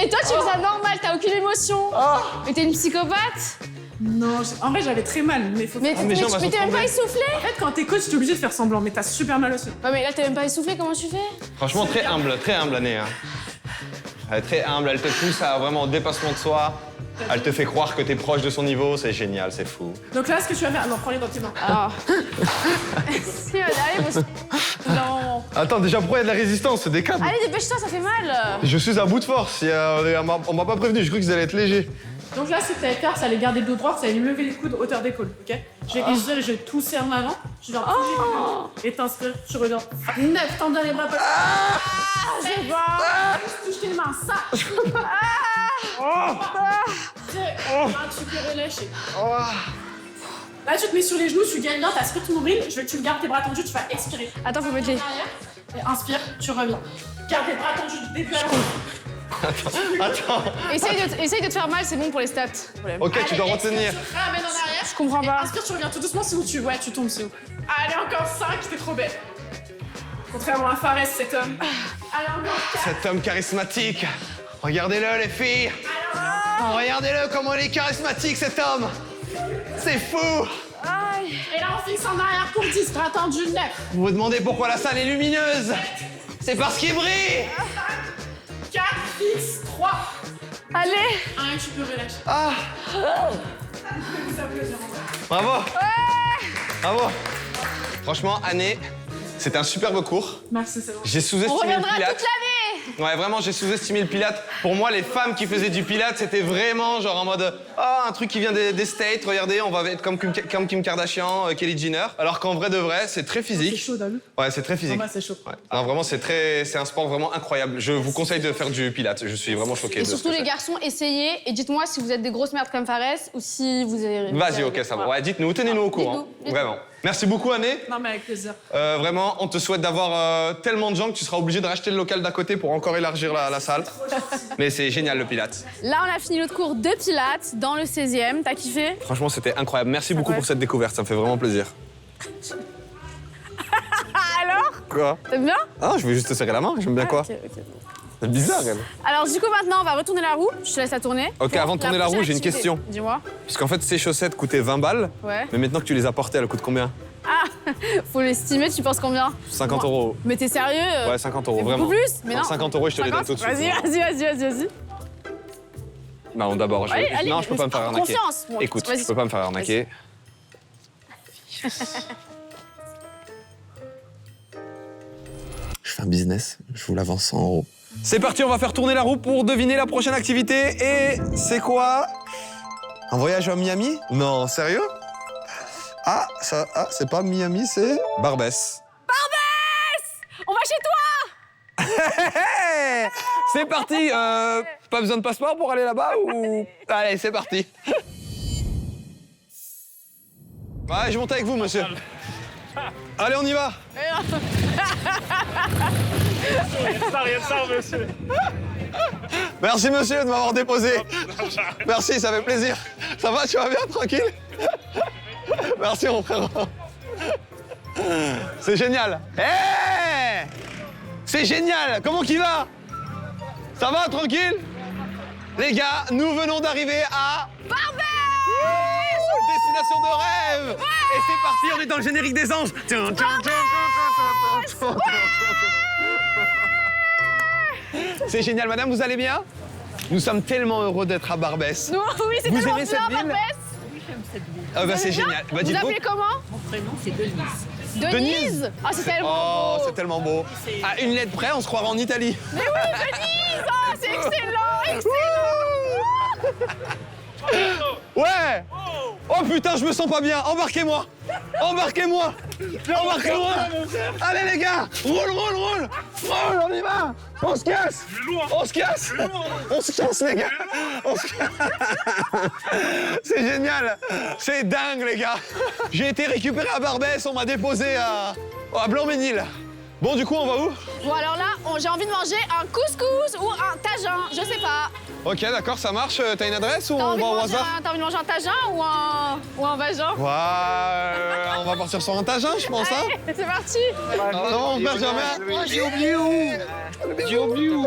Et toi, tu fais ça normal, t'as aucune émotion. Mais t'es une psychopathe. Non, en vrai, j'avais très mal, mais faut Mais faire. mes jambes, elles sont t'es même pas tremblées. essoufflé. En fait, quand t'es coach, t'es obligé de faire semblant, mais t'as super mal aussi. Ouais, mais là, t'es même pas essoufflé, comment tu fais? Franchement, très humble Année. Hein. Elle est très humble, elle te pousse à vraiment au dépassement de soi. Elle te fait croire que t'es proche de son niveau, c'est génial, c'est fou. Donc là, ce que tu vas faire, non, prends-les dans tes mains. Alors. Si, allez, non. Attends, déjà, pourquoi il y a de la résistance? C'est des câbles. Allez, dépêche-toi, ça fait mal. Je suis à bout de force. On m'a pas prévenu, je croyais qu'ils allaient être légers. Donc là, ce que tu allais faire, c'est aller garder le dos droit, c'est aller lever les coudes hauteur d'épaule, ok? Je vais expirer, je vais tousser en avant, je viens bouger les coudes, et t'inspires, tu reviens. 9, tends bien les bras, pas. Je sais pas. Touche tes mains, ça. 2, 1, tu peux relâcher. Là, tu te mets sur les genoux, tu gagnes bien, t'aspires ton nombril, je veux que tu gardes tes bras tendus, tu vas expirer. Attends, faut mettre les. Arrière, et inspire, tu reviens. Garde tes bras tendus du début à la fin. Attends. Essaye de te faire mal, c'est bon pour les stats. Ok, tu dois retenir. Tu te ramènes en arrière. Je comprends Et pas. inspire, tu reviens tout doucement, sinon tu tombes, c'est où. Allez, encore 5, t'es trop belle. Contrairement à Fares, cet homme. Allez, encore 4. Cet homme charismatique. Regardez-le, les filles. Oh, regardez-le, comment il est charismatique, cet homme. C'est fou. Et là, on fixe en arrière pour 10, bras tendus, 9. Vous vous demandez pourquoi la salle est lumineuse? C'est parce qu'il brille. 4, fixe, 3. Allez. 1, tu peux relâcher. Ah. Bravo. Bravo. Franchement, Année, c'était un superbe cours. Merci, c'est bon. J'ai On sous-estimé le reviendra toute Pilates. l'année. Ouais, vraiment, j'ai sous-estimé le Pilates. Pour moi, les femmes qui faisaient du Pilates, c'était vraiment genre en mode un truc qui vient des States, regardez, on va être comme Kim Kardashian, Kylie Jenner. Alors qu'en vrai de vrai, c'est très C'est physique. chaud, t'as vu? Ouais, c'est très physique. En bas, c'est chaud. Ouais. Non, vraiment, c'est un sport vraiment incroyable. Je vous conseille de faire du Pilates. Je suis vraiment choqué. Et de ce surtout, que les c'est. garçons, essayez et dites-moi si vous êtes des grosses merdes comme Fares ou si vous avez. Vas-y, ok, ça va. Ouais, dites-nous, tenez-nous au courant. dites-nous. Vraiment. Merci beaucoup, Année. Non, mais avec plaisir. Vraiment, on te souhaite d'avoir tellement de gens que tu seras obligé de racheter le local d'à côté pour encore élargir la salle. Mais c'est génial, le Pilates. Là, on a fini notre cours de Pilates dans le 16e. T'as kiffé? Franchement, c'était incroyable. Merci beaucoup Ouais. pour cette découverte, ça me fait vraiment plaisir. Alors? Quoi? T'aimes bien? Ah, je vais juste te serrer la main, j'aime bien quoi. Ok, ok. C'est bizarre, elle. Alors, du coup, maintenant, on va retourner la roue. Je te laisse la tourner. Ok, Pour avant de tourner la prochaine roue, j'ai une activité. question. Dis-moi. Parce qu'en fait, ces chaussettes coûtaient 20 balles. Ouais. Mais maintenant que tu les as portées, elles coûtent combien? Ah, faut l'estimer, tu penses combien? 50 euros. Mais t'es sérieux? Ouais, 50 euros, C'est vraiment. beaucoup plus? Mais non. 50 euros, je te les donne tout de suite. Vas-y. Non, d'abord, Allez, allez, non, je peux pas me faire arnaquer. confiance. Bon, Écoute, vas-y. je peux pas me faire arnaquer. Je fais un business, je vous l'avance 100 euros. C'est parti, on va faire tourner la roue pour deviner la prochaine activité. Et c'est quoi? Un voyage à Miami? Non, sérieux? Ah, c'est pas Miami, c'est Barbès. On va chez toi! C'est parti. Pas besoin de passeport pour aller là-bas ou... Allez, c'est parti. Ouais, je monte avec vous, monsieur. Allez, on y va. Rien de ça, monsieur. Merci, monsieur, de m'avoir déposé. Merci, ça fait plaisir. Ça va, tu vas bien, tranquille? Merci, mon frère. C'est génial. Hey! C'est génial. Comment qu'il va? Ça va, tranquille? Les gars, nous venons d'arriver à... Barbès! Destination de rêve. Et c'est parti, on est dans le générique des anges. C'est génial, madame, vous allez bien? Nous sommes tellement heureux d'être à Barbès. Oui, c'est Vous tellement aimez bien, cette ville? Barbès. Ah bah c'est génial. Bah, Vous dites-vous- appelez comment? Mon prénom, c'est Denise. Denise. Ah, c'est tellement Oh, beau. c'est tellement beau. À une lettre près, on se croirait en Italie. Mais oui, Denise. Ah, c'est excellent, excellent. Ouais. Oh putain, je me sens pas bien. Embarquez-moi. Embarquez-moi. Embarquez-moi. Allez les gars, roule, roule, roule. Roule, on y va. On se casse. On se casse. On se casse les gars. On se casse. C'est génial. C'est dingue les gars. J'ai été récupéré à Barbès, on m'a déposé à Blanc-Ménil. Bon, du coup, on va où? Bon, alors là, j'ai envie de manger un couscous ou un tagin, je sais pas. Ok, d'accord, ça marche. T'as une adresse ou T'as on envie, va au de manger hasard? t'as envie de manger un tagin ou un vagin? Ouais, on va partir sur un tagin, je pense, hein? Allez, c'est parti. Non, Benjamin. J'ai oublié où? J'ai oublié où?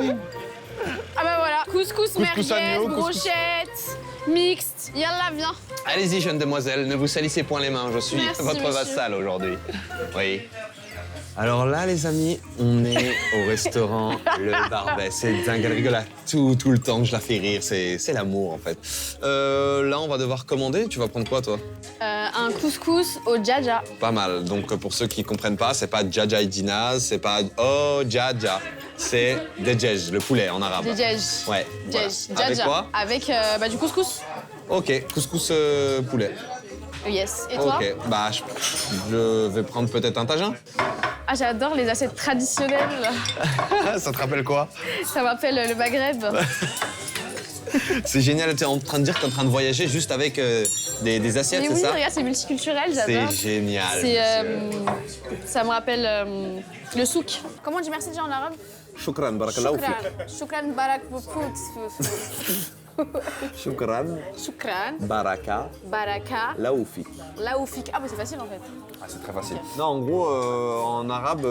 Ah bah voilà, couscous merguez, agneau, couscous. brochette, mixte, yallah, viens. Allez-y, jeune demoiselle, ne vous salissez point les mains. Je suis Merci, votre monsieur. vassal aujourd'hui. Oui. Alors là, les amis, on est au restaurant Le Barbès. C'est dingue, elle rigole à tout le temps que je la fais rire. C'est l'amour, en fait. Là, on va devoir commander. Tu vas prendre quoi, toi? Un couscous au djaja. Pas mal. Donc, pour ceux qui comprennent pas, c'est pas Djaja et Dinaz, c'est pas Oh Djaja. C'est Djej, le poulet en arabe. Djej. Ouais. voilà. Djej, Avec djaja. quoi? Avec du couscous. Ok, couscous poulet. Yes. Et toi? Ok, bah je vais prendre peut-être un tagin. Ah, j'adore les assiettes traditionnelles. Ça te rappelle quoi? Ça m'appelle le Maghreb. C'est génial, tu es en train de dire que tu es en train de voyager juste avec des assiettes, Mais c'est oui, ça? regarde, c'est multiculturel, C'est j'adore. génial. C'est, monsieur. ça me rappelle le souk. Comment on dit merci déjà en arabe? Shukran, barakallahu fik. Shukran barak Shukran, Shukran baraka, baraka laoufik. laoufik. Ah bah c'est facile en fait. Ah, c'est très facile. Non, en gros, en arabe,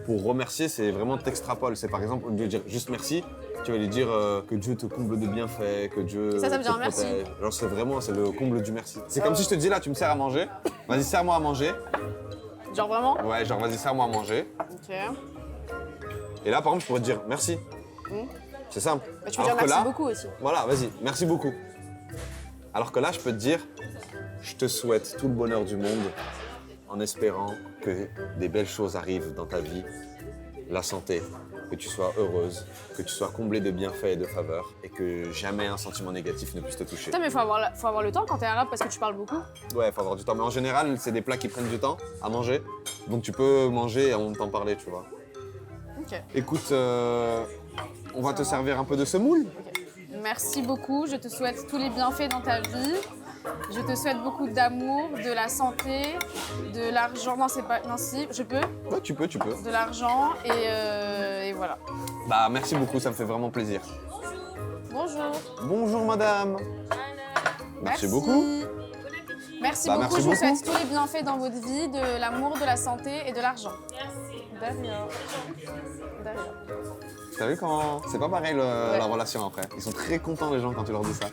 pour remercier, c'est vraiment t'extrapoles. C'est par exemple, au lieu de dire juste merci, tu vas lui dire que Dieu te comble de bienfaits, que Dieu Ça veut te dire merci. protège. Genre, c'est vraiment, c'est le comble du merci. C'est comme si je te dis là, tu me sers à manger. Vas-y, sers-moi à manger. Genre vraiment? Ouais, genre, vas-y, sers-moi à manger. Ok. Et là, par exemple, je pourrais te dire merci. C'est simple. Bah, tu peux dire Alors que merci là, beaucoup aussi. Voilà, vas-y, merci beaucoup. Alors que là, je peux te dire, je te souhaite tout le bonheur du monde en espérant que des belles choses arrivent dans ta vie, la santé, que tu sois heureuse, que tu sois comblée de bienfaits et de faveurs et que jamais un sentiment négatif ne puisse te toucher. Putain, mais faut avoir le temps quand t'es arabe parce que tu parles beaucoup. Ouais, faut avoir du temps. Mais en général, c'est des plats qui prennent du temps à manger. Donc tu peux manger et en même temps parler, tu vois. Ok. Écoute, on va te servir un peu de semoule. Merci beaucoup. Je te souhaite tous les bienfaits dans ta vie. Je te souhaite beaucoup d'amour, de la santé, de l'argent. Non, c'est pas. Non, si, je peux. Ouais, tu peux. De l'argent et voilà. Bah, merci beaucoup, ça me fait vraiment plaisir. Bonjour. Bonjour, madame. Merci beaucoup. Merci Bah, beaucoup. merci Je vous beaucoup. souhaite tous les bienfaits dans votre vie, de l'amour, de la santé et de l'argent. Merci. De rien. De rien. T'as vu comment... C'est pas pareil la relation après. Ils sont très contents les gens quand tu leur dis ça.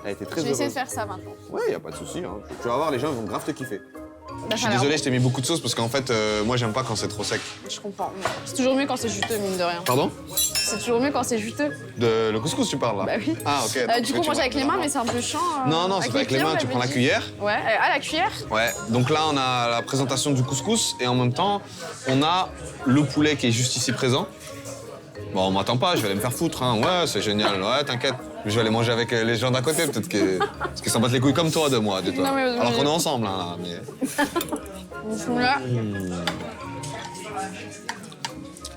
Elle a été très Je vais essayer de heureuse. faire ça maintenant. Ouais, y a pas de souci. Hein. Tu vas voir, les gens ils vont grave te kiffer. Bah, Je suis ça a l'air désolé, bon. je t'ai mis beaucoup de sauce parce qu'en fait, moi j'aime pas quand c'est trop sec. Je comprends. C'est toujours mieux quand c'est juteux, mine de rien. Pardon? C'est toujours mieux quand c'est juteux. Le couscous tu parles là? Bah oui. Ah ok. Du coup, manger avec les mains, mais c'est un peu chiant. Non, non, c'est pas avec les mains, tu prends la cuillère. Ouais, à la cuillère. Ouais, donc là on a la présentation du couscous et en même temps on a le poulet qui est juste ici présent. Bon, on m'attend pas, je vais aller me faire foutre, hein. Ouais, c'est génial, ouais, t'inquiète. Je vais aller manger avec les gens d'à côté, peut-être parce qu'ils s'en battent les couilles comme toi de moi, de toi. Non, mais- Alors qu'on est ensemble, hein, là, mais... Bismillah.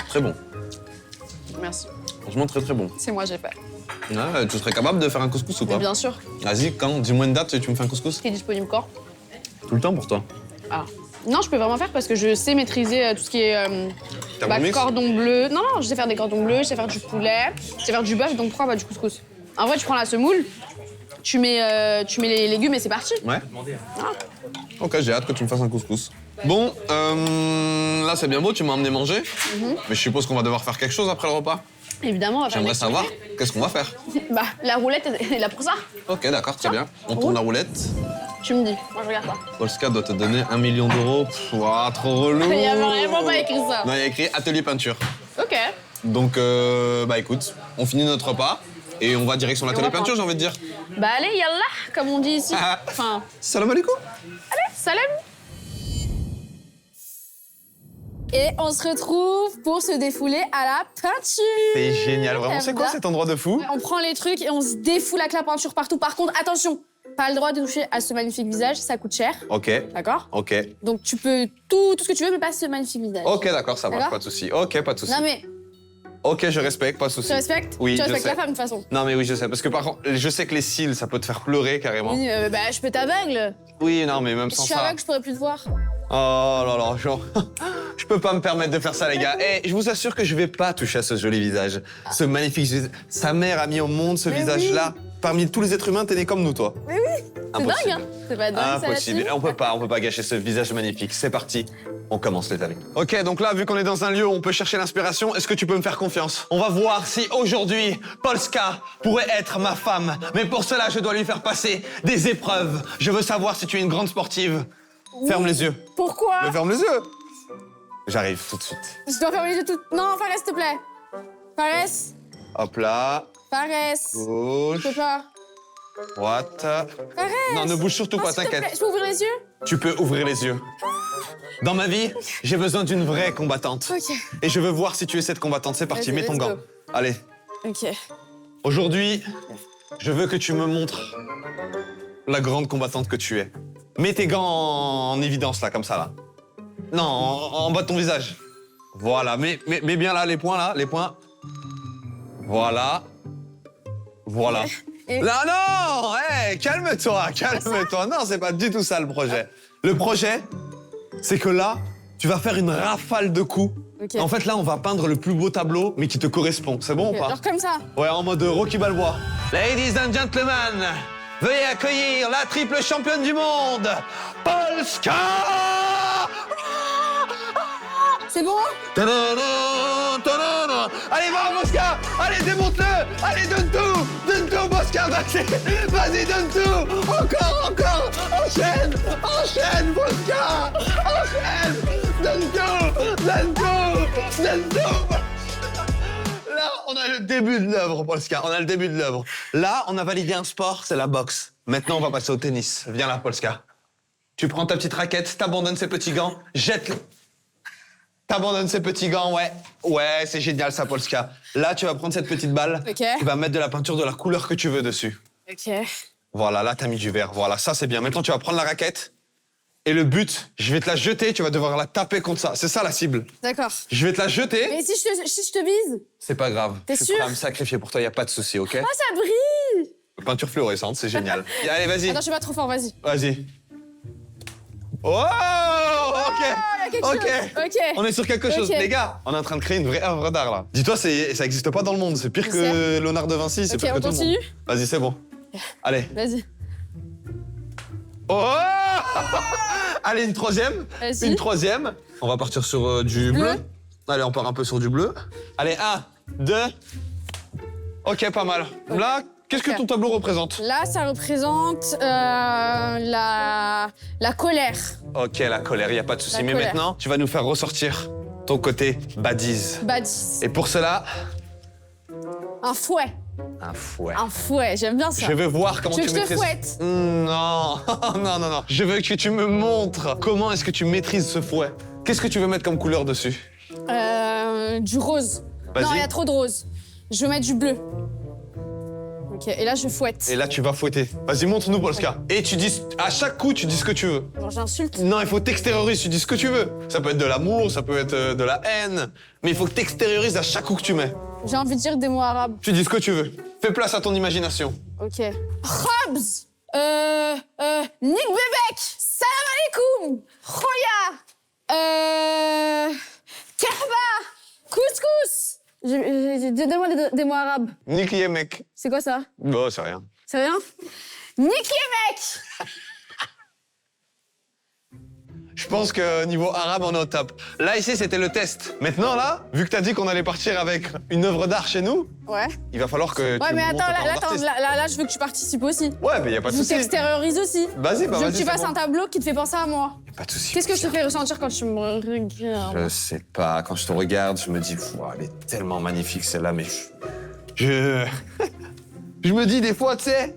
Très bon, Merci. franchement très très bon. C'est moi, j'ai fait. Ouais, tu serais capable de faire un couscous ou Mais pas? bien sûr. Vas-y, quand? Dis-moi une date, tu me fais un couscous? Qui est disponible quand? Tout le temps pour toi. Ah. Non, je peux vraiment faire parce que je sais maîtriser tout ce qui est Thermomix? cordon bleu. Non, non, je sais faire des cordons bleus, je sais faire du poulet, je sais faire du bœuf, donc pourquoi pas du couscous? En vrai, tu prends la semoule, tu mets les légumes et c'est parti. Ouais. Ok, j'ai hâte que tu me fasses un couscous. Bon, là c'est bien beau, tu m'as emmené manger, mais je suppose qu'on va devoir faire quelque chose après le repas. Évidemment, on va faire J'aimerais une savoir, qu'est-ce qu'on va faire? activité. Bah, la roulette est là pour ça. Ok, d'accord, très bien. On tourne la roulette. Tu me dis, moi je regarde pas. Polska doit te donner 1 million d'euros. Pff, ouah, trop relou. Il y a vraiment pas écrit ça. Non, il y a écrit atelier peinture. Ok. Donc, bah écoute, on finit notre repas et on va direction l'atelier on va peinture, j'ai envie de dire. Bah allez, yallah, comme on dit ici. Enfin, Salam alaikum. salam. Et on se retrouve pour se défouler à la peinture. C'est génial, vraiment. C'est quoi cet endroit de fou? On prend les trucs et on se défoule avec la peinture partout. Par contre, attention, pas le droit de toucher à ce magnifique visage, ça coûte cher. Ok, D'accord? ok. Donc tu peux tout ce que tu veux, mais pas ce magnifique visage. Ok, d'accord, ça marche, D'accord pas de souci. Ok, pas de souci. Non mais, Ok, je respecte, pas de souci. tu respectes? Oui, Tu je respectes sais. la femme de toute façon. Non, mais oui, je sais. Parce que par contre, je sais que les cils, ça peut te faire pleurer carrément. Oui, bah je peux t'aveugle. Oui, non, mais même Si sans je suis ça. aveugle, je pourrais plus te voir. Oh là là, genre. Je peux pas me permettre de faire ça, les gars. Et je vous assure que je vais pas toucher à ce joli visage. Ce magnifique visage. Sa mère a mis au monde ce Mais visage-là. Parmi tous les êtres humains, t'es né comme nous, toi. Mais oui, c'est dingue, hein? C'est pas dingue, ça, Impossible. là-dessus? On peut pas gâcher ce visage magnifique. C'est parti. On commence, les amis. Ok, donc là, vu qu'on est dans un lieu où on peut chercher l'inspiration, est-ce que tu peux me faire confiance? On va voir si aujourd'hui, Polska pourrait être ma femme. Mais pour cela, je dois lui faire passer des épreuves. Je veux savoir si tu es une grande sportive. Ferme les yeux. Pourquoi? Mais ferme les yeux. J'arrive tout de suite. Je dois fermer les yeux tout... Non, Fares, s'il te plaît. Fares, Hop là. Fares. Gauche. Je peux pas. Droite. Fares. Non, ne bouge surtout Non, pas, s'il te plaît, t'inquiète. je peux ouvrir les yeux? Tu peux ouvrir les yeux. Dans ma vie, j'ai besoin d'une vraie combattante. Ok. Et je veux voir si tu es cette combattante. C'est parti, Vas-y, mets ton let's gant. go. Allez. Ok. Aujourd'hui, je veux que tu me montres la grande combattante que tu es. Mets tes gants en évidence, là, comme ça, là. Non, en bas de ton visage. Voilà, mets bien là, les points, là, les points. Voilà. Voilà. Et- Là, non! Hey, calme-toi, calme-toi. Non, c'est pas du tout ça, le projet. Le projet, c'est que là, tu vas faire une rafale de coups. Ok. En fait, là, on va peindre le plus beau tableau, mais qui te correspond. C'est bon ou pas? Genre comme ça. Ouais, en mode Rocky Balboa. Ladies and gentlemen, veuillez accueillir la triple championne du monde, Polska! C'est bon? Ta-da-da, ta-da-da. Allez, va, Polska! Allez, démonte-le! Allez, donne tout, Polska! Vas-y, donne tout! Encore! Enchaîne, Polska! Enchaîne! Donne tout! Là, on a le début de l'œuvre, Polska. On a le début de l'œuvre. Là, on a validé un sport, c'est la boxe. Maintenant, on va passer au tennis. Viens là, Polska. Tu prends ta petite raquette, t'abandonnes ces petits gants, jette-les. T'abandonnes ces petits gants, ouais. Ouais, c'est génial ça, Polska. Là, tu vas prendre cette petite balle. Ok. Tu vas mettre de la peinture de la couleur que tu veux dessus. Ok. Voilà, là, t'as mis du vert. Voilà, ça, c'est bien. Maintenant, tu vas prendre la raquette. Et le but, je vais te la jeter, tu vas devoir la taper contre ça. C'est ça, la cible. D'accord. Je vais te la jeter. Mais si je te vise? C'est pas grave. T'es Je suis sûr? prêt à me sacrifier pour toi, y a pas de souci, ok? Oh, ça brille! Peinture fluorescente, c'est génial. Allez, vas-y. Attends, je suis pas trop fort, vas-y. Vas-y. Oh, ok. Il y a quelque Ok. chose. Ok. On est sur quelque chose. Ok. Les gars, on est en train de créer une vraie œuvre d'art, là. Dis-toi, ça existe pas dans le monde. C'est pire que Léonard de Vinci, c'est Ok, pire que on tout le monde. continue? Vas-y, c'est bon. Allez. Vas-y. Oh. Allez, une troisième. Vas-y. Une troisième. On va partir sur du bleu. Allez, on part un peu sur du bleu. Allez, 1, 2. Ok, pas mal. Là, qu'est-ce que Ok. ton tableau représente? Là, ça représente la colère. Ok, la colère, y a pas de souci. La Mais colère. maintenant, tu vas nous faire ressortir ton côté badise. Badis. Et pour cela, Un fouet. un fouet. Un fouet, j'aime bien ça. Je veux voir comment Tu veux tu que je te maîtrises. fouette? Non, non. Je veux que tu me montres comment est-ce que tu maîtrises ce fouet. Qu'est-ce que tu veux mettre comme couleur dessus? Du rose. Vas-y. Non, il y a trop de rose. Je veux mettre du bleu. Ok, et là, je fouette. Et là, tu vas fouetter. Vas-y, montre-nous, Polska. Et tu dis, à chaque coup, tu dis ce que tu veux. Genre, j'insulte. Non, il faut t'extérioriser, tu dis ce que tu veux. Ça peut être de l'amour, ça peut être de la haine. Mais il faut que t'extériorises à chaque coup que tu mets. J'ai envie de dire des mots arabes. Tu dis ce que tu veux. Fais place à ton imagination. Ok. Khabz. Nick Bebek. Salam alaikum. Khoya. Kerba. Couscous. Donne-moi des mots arabes. Nick Yemek. C'est quoi ça? Bon, c'est rien. C'est rien? Nick Yemek. Je pense que niveau arabe, on est au top. Là, ici, c'était le test. Maintenant, là, vu que t'as dit qu'on allait partir avec une œuvre d'art chez nous, Ouais. il va falloir que Ouais, tu mais montes attends, ton talent d'artiste. là, je veux que tu participes aussi. Ouais, mais y a pas de Je souci. t'extériorise aussi. Vas-y, bah Je veux vas-y, que tu c'est fasses bon. un tableau qui te fait penser à moi. Y a pas de souci. Qu'est-ce que je te fais ressentir quand tu me regardes? Je sais pas, quand je te regarde, je me dis, elle est tellement magnifique celle-là, mais je me dis des fois, tu sais,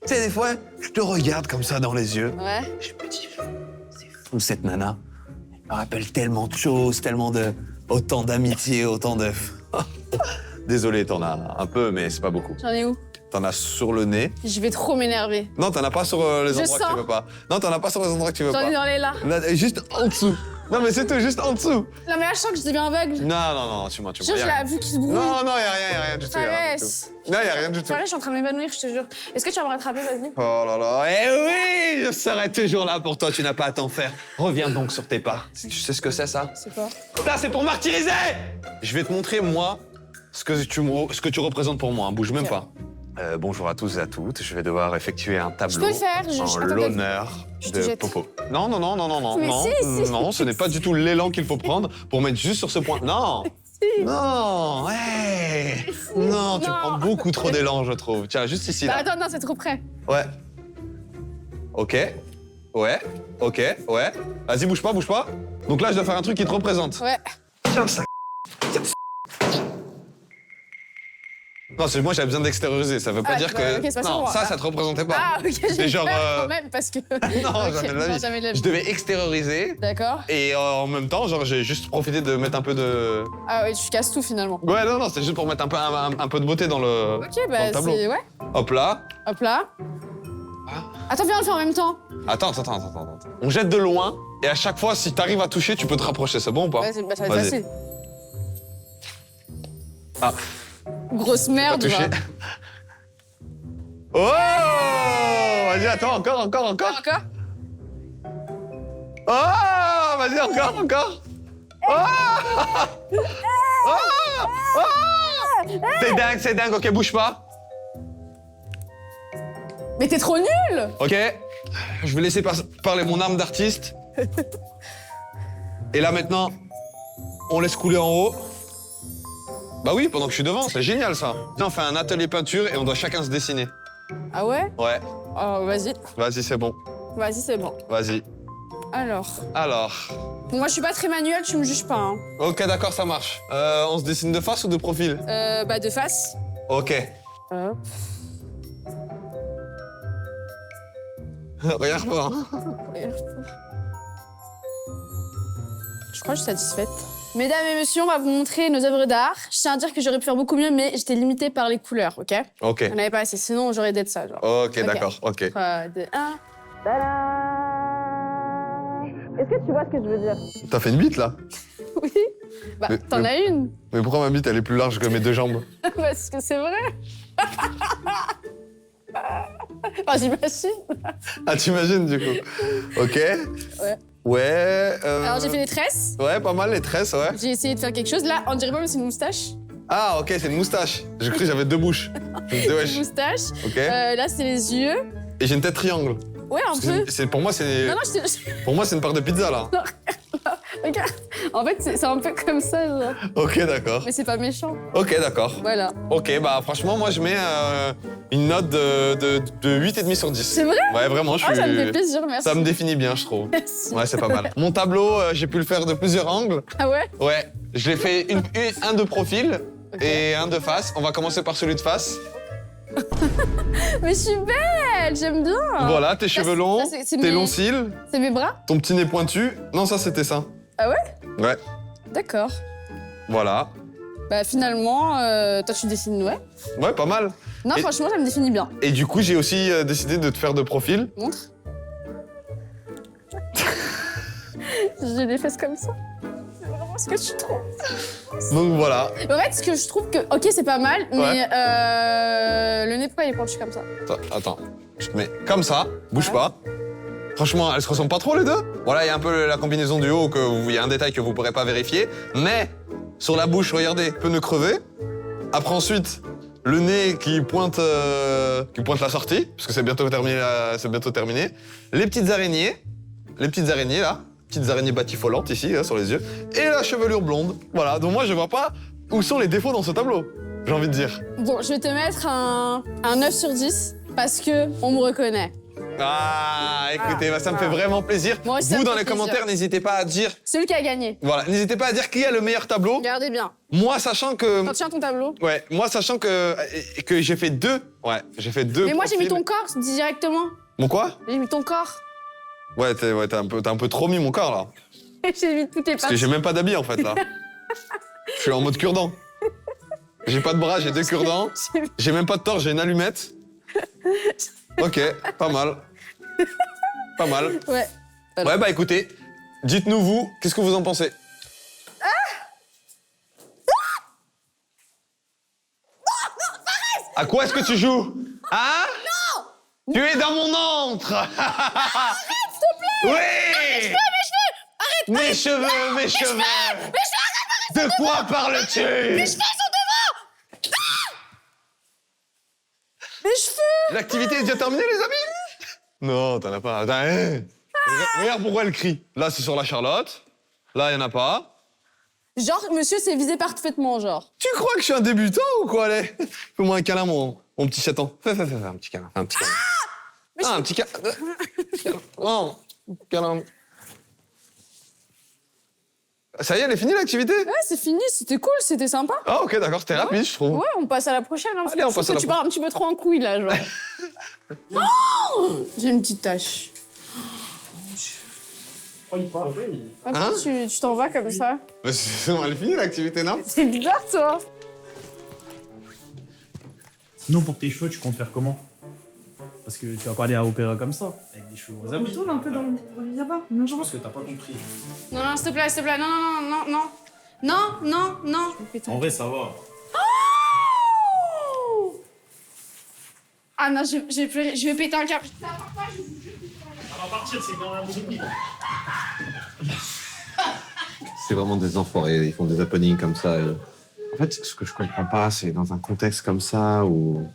des fois, je te regarde comme ça dans les yeux, Ouais. je me dis, c'est fou cette nana, elle me rappelle tellement de choses, autant d'amitié, autant de... Désolé, t'en as un peu, mais c'est pas beaucoup. J'en ai où? T'en as sur le nez. Je vais trop m'énerver. Non, t'en as pas sur les Je endroits que sens. tu veux pas. Non, t'en as pas sur les endroits que tu veux J'en ai pas. dans les là. Là, juste en dessous. Non, mais c'est tout, juste en dessous. Non, mais là, je sens que je deviens aveugle. Non, tu mens. Je jure, je l'ai vu qui se brouille. Non, y a rien du tout. y a rien du tout. Caresse. Non, y a rien du tout. Arrête, je suis en train de m'évanouir, je te jure. Est-ce que tu vas me rattraper, vas-y? Oh là là, eh oui, je serai toujours là pour toi, tu n'as pas à t'en faire. Reviens donc sur tes pas. Tu sais ce que c'est, ça? C'est quoi? Ça, c'est pour martyriser! Je vais te montrer, moi, ce que tu représentes pour moi, hein. Bouge même Ok. pas. Bonjour à tous et à toutes, je vais devoir effectuer un tableau Je peux le faire, en attends, l'honneur je te de jette. Popo. Non, Mais si. non, ce n'est pas du tout l'élan qu'il faut prendre pour mettre juste sur ce point. Non, non, hey. Non, tu Non. prends beaucoup trop d'élan, je trouve. Tiens, juste ici, Bah là. attends, non, c'est trop près. Ouais. Ok. Ouais. Ok. Ouais. Vas-y, bouge pas. Donc là, je dois faire un truc qui te représente. Ouais. Tiens, ça. Non, c'est moi, j'avais besoin d'extérioriser. Ça veut pas Ah, dire bah, que. ok, c'est pas sur non, moi. ça te représentait pas. Ah, ok, j'ai genre, peur quand même, parce que... Non, Ok, jamais de la non, vie. jamais de la vie. Je devais extérioriser. D'accord. Et en même temps, genre, j'ai juste profité de mettre un peu de. Ah oui, tu casses tout, finalement. Ouais, non, c'est juste pour mettre un peu de beauté dans le. Ok, dans bah le tableau. c'est... Ouais. Hop là. Hop là. Ah. Attends, viens, on le fait en même temps. Attends. On jette de loin. Et à chaque fois, si t'arrives à toucher, tu peux te rapprocher. C'est bon ou pas? Ouais, bah, ça va être Vas-y. facile. Ah. Grosse Pas merde, touché. va. Oh! Vas-y, attends, encore. Encore? Oh! Vas-y, encore. Oh! C'est dingue, ok, bouge pas. Mais t'es trop nul! Ok, je vais laisser parler mon âme d'artiste. Et là maintenant, on laisse couler en haut. Bah oui, pendant que je suis devant, c'est génial ça. Là, on fait un atelier peinture et on doit chacun se dessiner. Ah ouais? Ouais, Oh, vas-y. vas-y, c'est bon. Vas-y, c'est bon. Vas-y. Alors... Alors. Moi, je suis pas très manuelle, tu me juges pas, hein. Ok, d'accord, ça marche. On se dessine de face ou de profil? Bah, de face. Ok. Hop. Regarde pas. Hein. Je crois que je suis satisfaite. Mesdames et messieurs, on va vous montrer nos œuvres d'art. Je tiens à dire que j'aurais pu faire beaucoup mieux, mais j'étais limitée par les couleurs, ok? Ok. On n'avait pas assez, sinon j'aurais d'être ça, genre. Ok, d'accord, ok. 3, 2, 1. Est-ce que tu vois ce que je veux dire? T'as fait une bite là? Oui. Bah, Mais- t'en mais- as une. Mais pourquoi ma bite elle est plus large que mes deux jambes? Parce que c'est vrai. Enfin, j'imagine. Ah, t'imagines du coup? Ok. Ouais. Ouais. Alors, j'ai fait des tresses. Ouais, pas mal les tresses, ouais. J'ai essayé de faire quelque chose. Là, on dirait pas, mais c'est une moustache. Ah, ok, c'est une moustache. J'ai cru que j'avais deux bouches. Je me disais, Une wesh. moustache. Ok. Là, c'est les yeux. Et j'ai une tête triangle. Ouais, un Parce que peu. pour moi, c'est Non, non, je pour moi, c'est une part de pizza là. Regarde. En fait, c'est un peu comme ça, genre. Ok, d'accord. Mais c'est pas méchant. Ok, d'accord. Voilà. Ok, bah franchement, moi, je mets une note de 8,5 sur 10. C'est vrai? Ouais, vraiment, je Ah, suis. ça me fait plaisir, merci. Ça me définit bien, je trouve. Merci. Ouais, c'est pas mal. Mon tableau, j'ai pu le faire de plusieurs angles. Ah ouais? Ouais, je l'ai fait un de profil et un de face. On va commencer par celui de face. Mais je suis belle, j'aime bien. Voilà, tes cheveux longs, c'est tes mes- longs cils, C'est mes bras? ton petit nez pointu. Non, ça, c'était ça. Ah ouais? Ouais, D'accord. voilà. Bah finalement, toi tu dessines, ouais. Ouais, pas mal. Non, Et- franchement, ça me définit bien. Et du coup, j'ai aussi décidé de te faire de profil. Montre. J'ai des fesses comme ça. C'est vraiment ce que je trouve. Donc voilà. En fait, ce que je trouve que, ok, c'est pas mal, mais le nez, pourquoi il est penché comme ça? Attends, je te mets comme ça, bouge Ouais. pas. Franchement, elles se ressemblent pas trop les deux. Voilà, il y a un peu la combinaison du haut, il y a un détail que vous pourrez pas vérifier. Mais sur la bouche, regardez, peut ne crever. Après ensuite, le nez qui pointe la sortie, parce que c'est bientôt terminé. Les petites araignées là, petites araignées batifolantes ici, là, sur les yeux. Et la chevelure blonde. Voilà, donc moi je vois pas où sont les défauts dans ce tableau, j'ai envie de dire. Bon, je vais te mettre un 9 sur 10 parce que on me reconnaît. Ah, écoutez, ça me fait vraiment plaisir. Moi aussi, ça Vous, me dans fait les plaisir. commentaires, n'hésitez pas à dire... Celui qui a gagné. Voilà, n'hésitez pas à dire qui a le meilleur tableau. Regardez bien. Moi, sachant que... Tiens ton tableau. Ouais, moi, sachant que j'ai fait deux. Ouais, j'ai fait deux. Mais moi, j'ai mis profils. ton corps directement. Mon quoi? J'ai mis ton corps. Ouais, t'as un peu trop mis mon corps, là. J'ai mis toutes tes Parce que pattes. j'ai même pas d'habits, en fait, là. Je suis en mode cure-dent. J'ai pas de bras, j'ai deux cure-dents. J'ai même pas de torse, j'ai une allumette. Ok, pas mal. Pas mal. Ouais. Ouais, bah écoutez, dites-nous vous, qu'est-ce que vous en pensez? À quoi est-ce que tu joues? Hein? Non! Tu es dans mon antre! Arrête, s'il te plaît! Oui! Arrête, mes cheveux! Arrête! Mes cheveux! De quoi parles-tu? Mes cheveux sont devant! Mes cheveux! L'activité est déjà terminée, les amis? Non, t'en as pas. Attends, hein. Regarde pourquoi elle crie. Là, c'est sur la Charlotte. Là, y en a pas. Genre, monsieur s'est visé parfaitement, genre. Tu crois que je suis un débutant ou quoi, allez? Fais-moi un câlin, mon petit chaton. Fais un petit câlin. Un petit câlin. Un petit câlin. Oh, câlin. Ça y est, elle est finie, l'activité? Ouais, c'est fini, c'était cool, c'était sympa. Ah, ok, d'accord, c'était rapide, je trouve. Ouais, on passe à la prochaine. Hein, parce Allez, que on je passe trouve à la que tu pars un petit peu trop en couille, là, genre. Oh, j'ai une petite tache. Hein? Tu t'en vas comme ça? Mais c'est bon, elle est finie, l'activité, non? C'est bizarre, toi. Sinon, pour tes cheveux, tu comptes faire comment? Parce que tu vas pas aller à l'opéra comme ça, avec des cheveux roses. Retourne un peu dans le là-bas. Non, Je pense que t'as pas compris. Non, non, s'il te plaît, non, non, non, non, non, non, non. En vrai, ça va. Ah non, je vais péter un câble. Ça va partir, c'est quand même un C'est vraiment des enfoirés, ils font des happenings comme ça. Et... En fait, ce que je comprends pas, c'est dans un contexte comme ça où...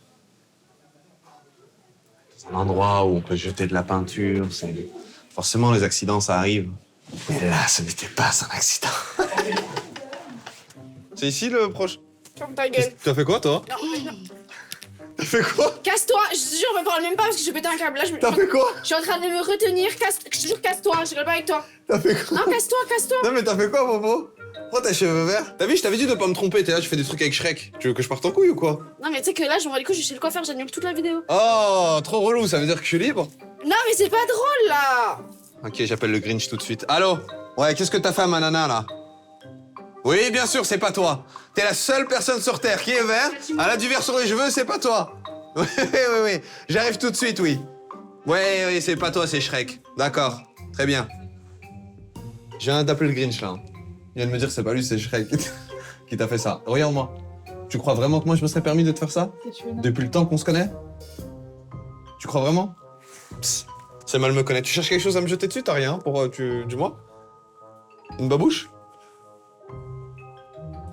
Dans un endroit où on peut jeter de la peinture, c'est... Forcément, les accidents, ça arrive. Mais là, ce n'était pas un accident. C'est ici, le proche. Ferme ta gueule. Tu as fait quoi, toi? T'as fait quoi? Casse-toi, je te jure, me parle même pas parce que je vais péter un câble. Là, T'as fait quoi? je suis en train de me retenir. Je te jure, casse-toi, je rigole pas avec toi. T'as fait quoi? Non, casse-toi, casse-toi. Non, mais t'as fait quoi, Popo? Pourquoi t'as les cheveux verts? T'as vu, je t'avais dit de pas me tromper, t'es là, tu fais des trucs avec Shrek. Tu veux que je parte en couille ou quoi? Non, mais tu sais que là, je m'en bats les couilles, je suis chez le coiffeur, j'annule toute la vidéo. Oh, trop relou, ça veut dire que je suis libre? Non, mais c'est pas drôle là. Ok, j'appelle le Grinch tout de suite. Allô? Ouais, qu'est-ce que t'as fait à ma nana, là? Oui, bien sûr, c'est pas toi. T'es la seule personne sur Terre qui est vert. Elle a du vert sur les cheveux, c'est pas toi. Oui, oui, oui. J'arrive tout de suite, oui. Oui, c'est pas toi, c'est Shrek. D'accord, très bien. Je viens d'appeler le Grinch, là. Il vient de me dire que c'est pas lui, c'est Shrek qui t'a fait ça. Regarde-moi. Tu crois vraiment que moi, je me serais permis de te faire ça? Depuis le temps qu'on se connaît? Tu crois vraiment? Psst, c'est mal me connaître. Tu cherches quelque chose à me jeter dessus? T'as rien pour... dis-moi. Une babouche?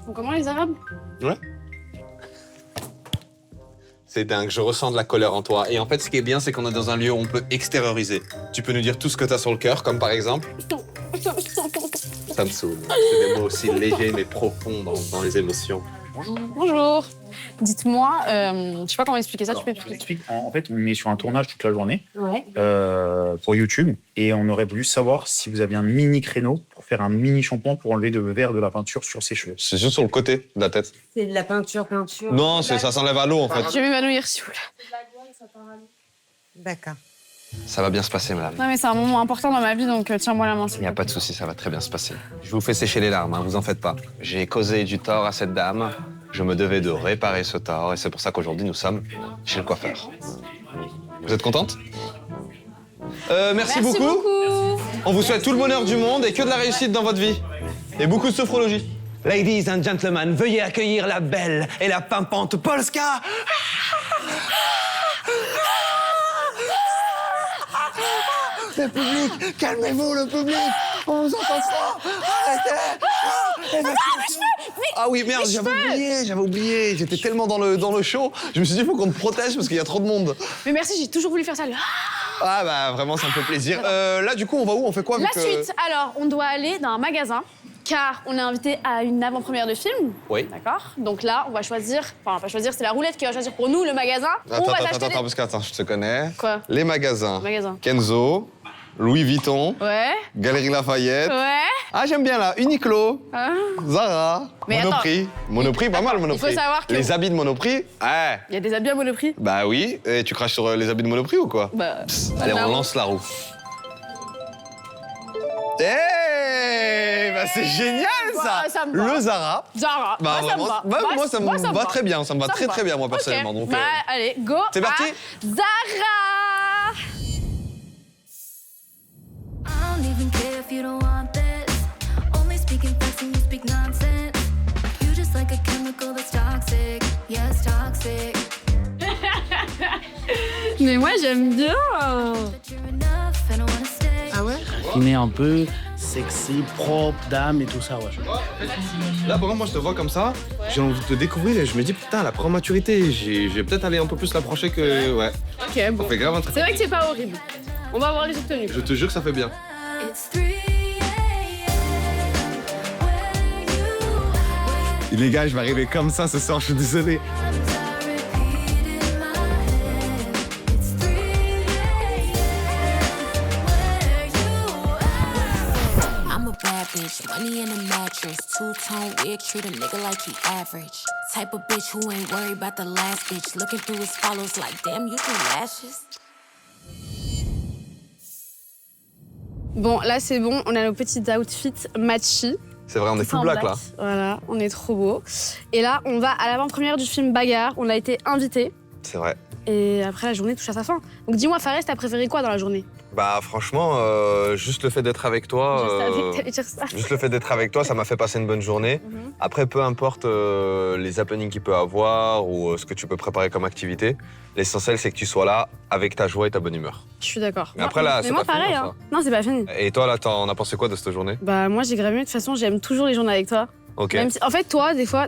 Bon, comment les Arabes? Ouais. C'est dingue, je ressens de la colère en toi. Et en fait, ce qui est bien, c'est qu'on est dans un lieu où on peut extérioriser. Tu peux nous dire tout ce que t'as sur le cœur, comme par exemple... Ça me saoule. C'est des mots aussi légers mais profonds dans les émotions. Bonjour. Dites-moi, je sais pas comment expliquer ça, tu peux expliquer? En fait, on est sur un tournage toute la journée Ouais. pour YouTube et on aurait voulu savoir si vous aviez un mini créneau pour faire un mini shampoing pour enlever le verre de la peinture sur ses cheveux. C'est juste sur le côté de la tête. C'est de la peinture. Non, ça s'enlève à l'eau, en fait. Je vais m'évanouir, s'il vous plaît. D'accord. Ça va bien se passer, madame. Non, mais c'est un moment important dans ma vie, donc tiens-moi la main. Il n'y a pas de souci, ça va très bien se passer. Je vous fais sécher les larmes, hein, vous en faites pas. J'ai causé du tort à cette dame. Je me devais de réparer ce tort et c'est pour ça qu'aujourd'hui nous sommes chez le coiffeur. Vous êtes contente? Merci beaucoup. On vous souhaite tout le bonheur du monde et que de la réussite dans votre vie. Et beaucoup de sophrologie. Ladies and gentlemen, veuillez accueillir la belle et la pimpante Polska. Le public, calmez-vous le public. On vous entend fort. Arrêtez. Ah oui, merde, j'avais oublié. J'étais tellement dans le show. Je me suis dit, il faut qu'on te protège parce qu'il y a trop de monde. Mais merci, j'ai toujours voulu faire ça. Ah bah vraiment, ça me fait plaisir. Là, du coup, on va où? On fait quoi La avec, suite, alors, on doit aller dans un magasin, car on est invité à une avant-première de film. Oui. D'accord. Donc là, on va choisir, enfin, pas choisir, c'est la roulette qui va choisir pour nous le magasin. On va s'acheter des... parce que je te connais. Quoi? Les magasins. Magasin. Kenzo, Louis Vuitton, Ouais. Galerie Lafayette. Ouais. Ah, j'aime bien là. Uniqlo, Hein? Zara, Mais Monoprix. Monoprix, pas mal, Monoprix. il faut savoir que- Les habits de Monoprix, ouais. Il y a des habits à Monoprix. Bah oui. Et tu craches sur les habits de Monoprix ou quoi? Bah. Allez, on lance la roue. Eh bah c'est génial ça. Ça me va. Le Zara. Zara. Bah, moi, ça me va. moi, ça me va très bien. Ça me va Ça très me très bien moi Ok. personnellement. Donc, Bah, allez, go. c'est parti. à Zara. I don't even care if you don't want this. Only speaking facts and you speak nonsense. You just like a chemical that's toxic. Yes, toxic. Mais moi, j'aime bien. But you're enough, I don't wanna stay. Ah ouais? Il est un peu sexy, propre, dame et tout ça, ouais. Là, par exemple, moi, je te vois comme ça, j'ai envie de te découvrir et je me dis, putain, elle a prend maturité. Je vais peut-être aller un peu plus l'approcher que. Ouais. Ok, bon. Ça fait grave un truc. C'est vrai que c'est pas horrible. On va voir les autres tenues. Je te jure que ça fait bien. It's 3 a.m. Where you Les gars, je vais arriver comme ça ce soir, je suis désolé. I repeat in my head. It's 3 a.m. Where you at? I'm a bad bitch, money in a mattress. Two-tone wig, treat a nigga like he average. Type of bitch who ain't worried about the last bitch. Looking through his follows like, damn, you do lashes? Bon, là, c'est bon. On a nos petits outfits matchy. C'est vrai, on est full En black là. Voilà, on est trop beau. Et là, on va à l'avant-première du film Bagarre. On a été invités. C'est vrai. Et après, la journée touche à sa fin. Donc dis-moi, Fares, t'as préféré quoi dans la journée? Bah franchement, juste le fait d'être avec toi, Je savais que t'allais dire ça. juste le fait d'être avec toi, ça m'a fait passer une bonne journée. Après, peu importe les happenings qu'il peut avoir ou ce que tu peux préparer comme activité, l'essentiel c'est que tu sois là avec ta joie et ta bonne humeur. Je suis d'accord. Mais après, là, mais c'est moi, pas fini, pareil, ça. hein. Non, c'est pas fini. Et toi là, t'en as pensé quoi de cette journée? Bah, moi, j'ai grave mieux. De toute façon, j'aime toujours les journées avec toi. Ok. Même si, en fait, toi, des fois,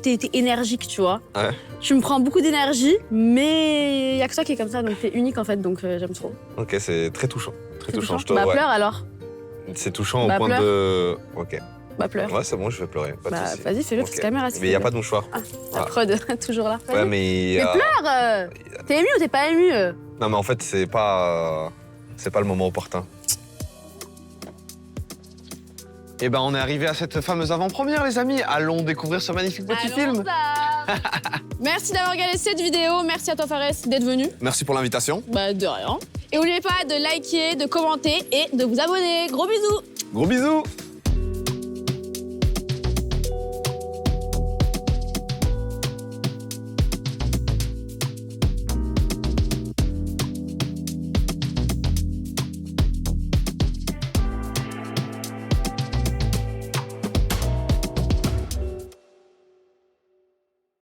t'es énergique, tu vois. Ouais. Tu me prends beaucoup d'énergie, mais y a que toi qui est comme ça, donc t'es unique en fait, donc j'aime trop. Ok, c'est très touchant. Très touchant. Je te... Bah, ouais. pleure alors. C'est touchant Bah, au point pleure. de. Ok. Bah, pleure. Ouais, c'est bon, je vais pleurer. Pas de Bah, souci. vas-y, fais-le, Ok. petite caméra. Mais il n'y a pas de mouchoir. La Voilà. prod, toujours là. Ouais, mais. Pleure T'es ému ou t'es pas ému Non, mais en fait, c'est pas le moment opportun. Eh ben, on est arrivé à cette fameuse avant-première, les amis. Allons découvrir ce magnifique petit film. Merci d'avoir regardé cette vidéo. Merci à toi, Fares, d'être venu. Merci pour l'invitation. Bah, de rien. Et n'oubliez pas de liker, de commenter et de vous abonner. Gros bisous. Gros bisous.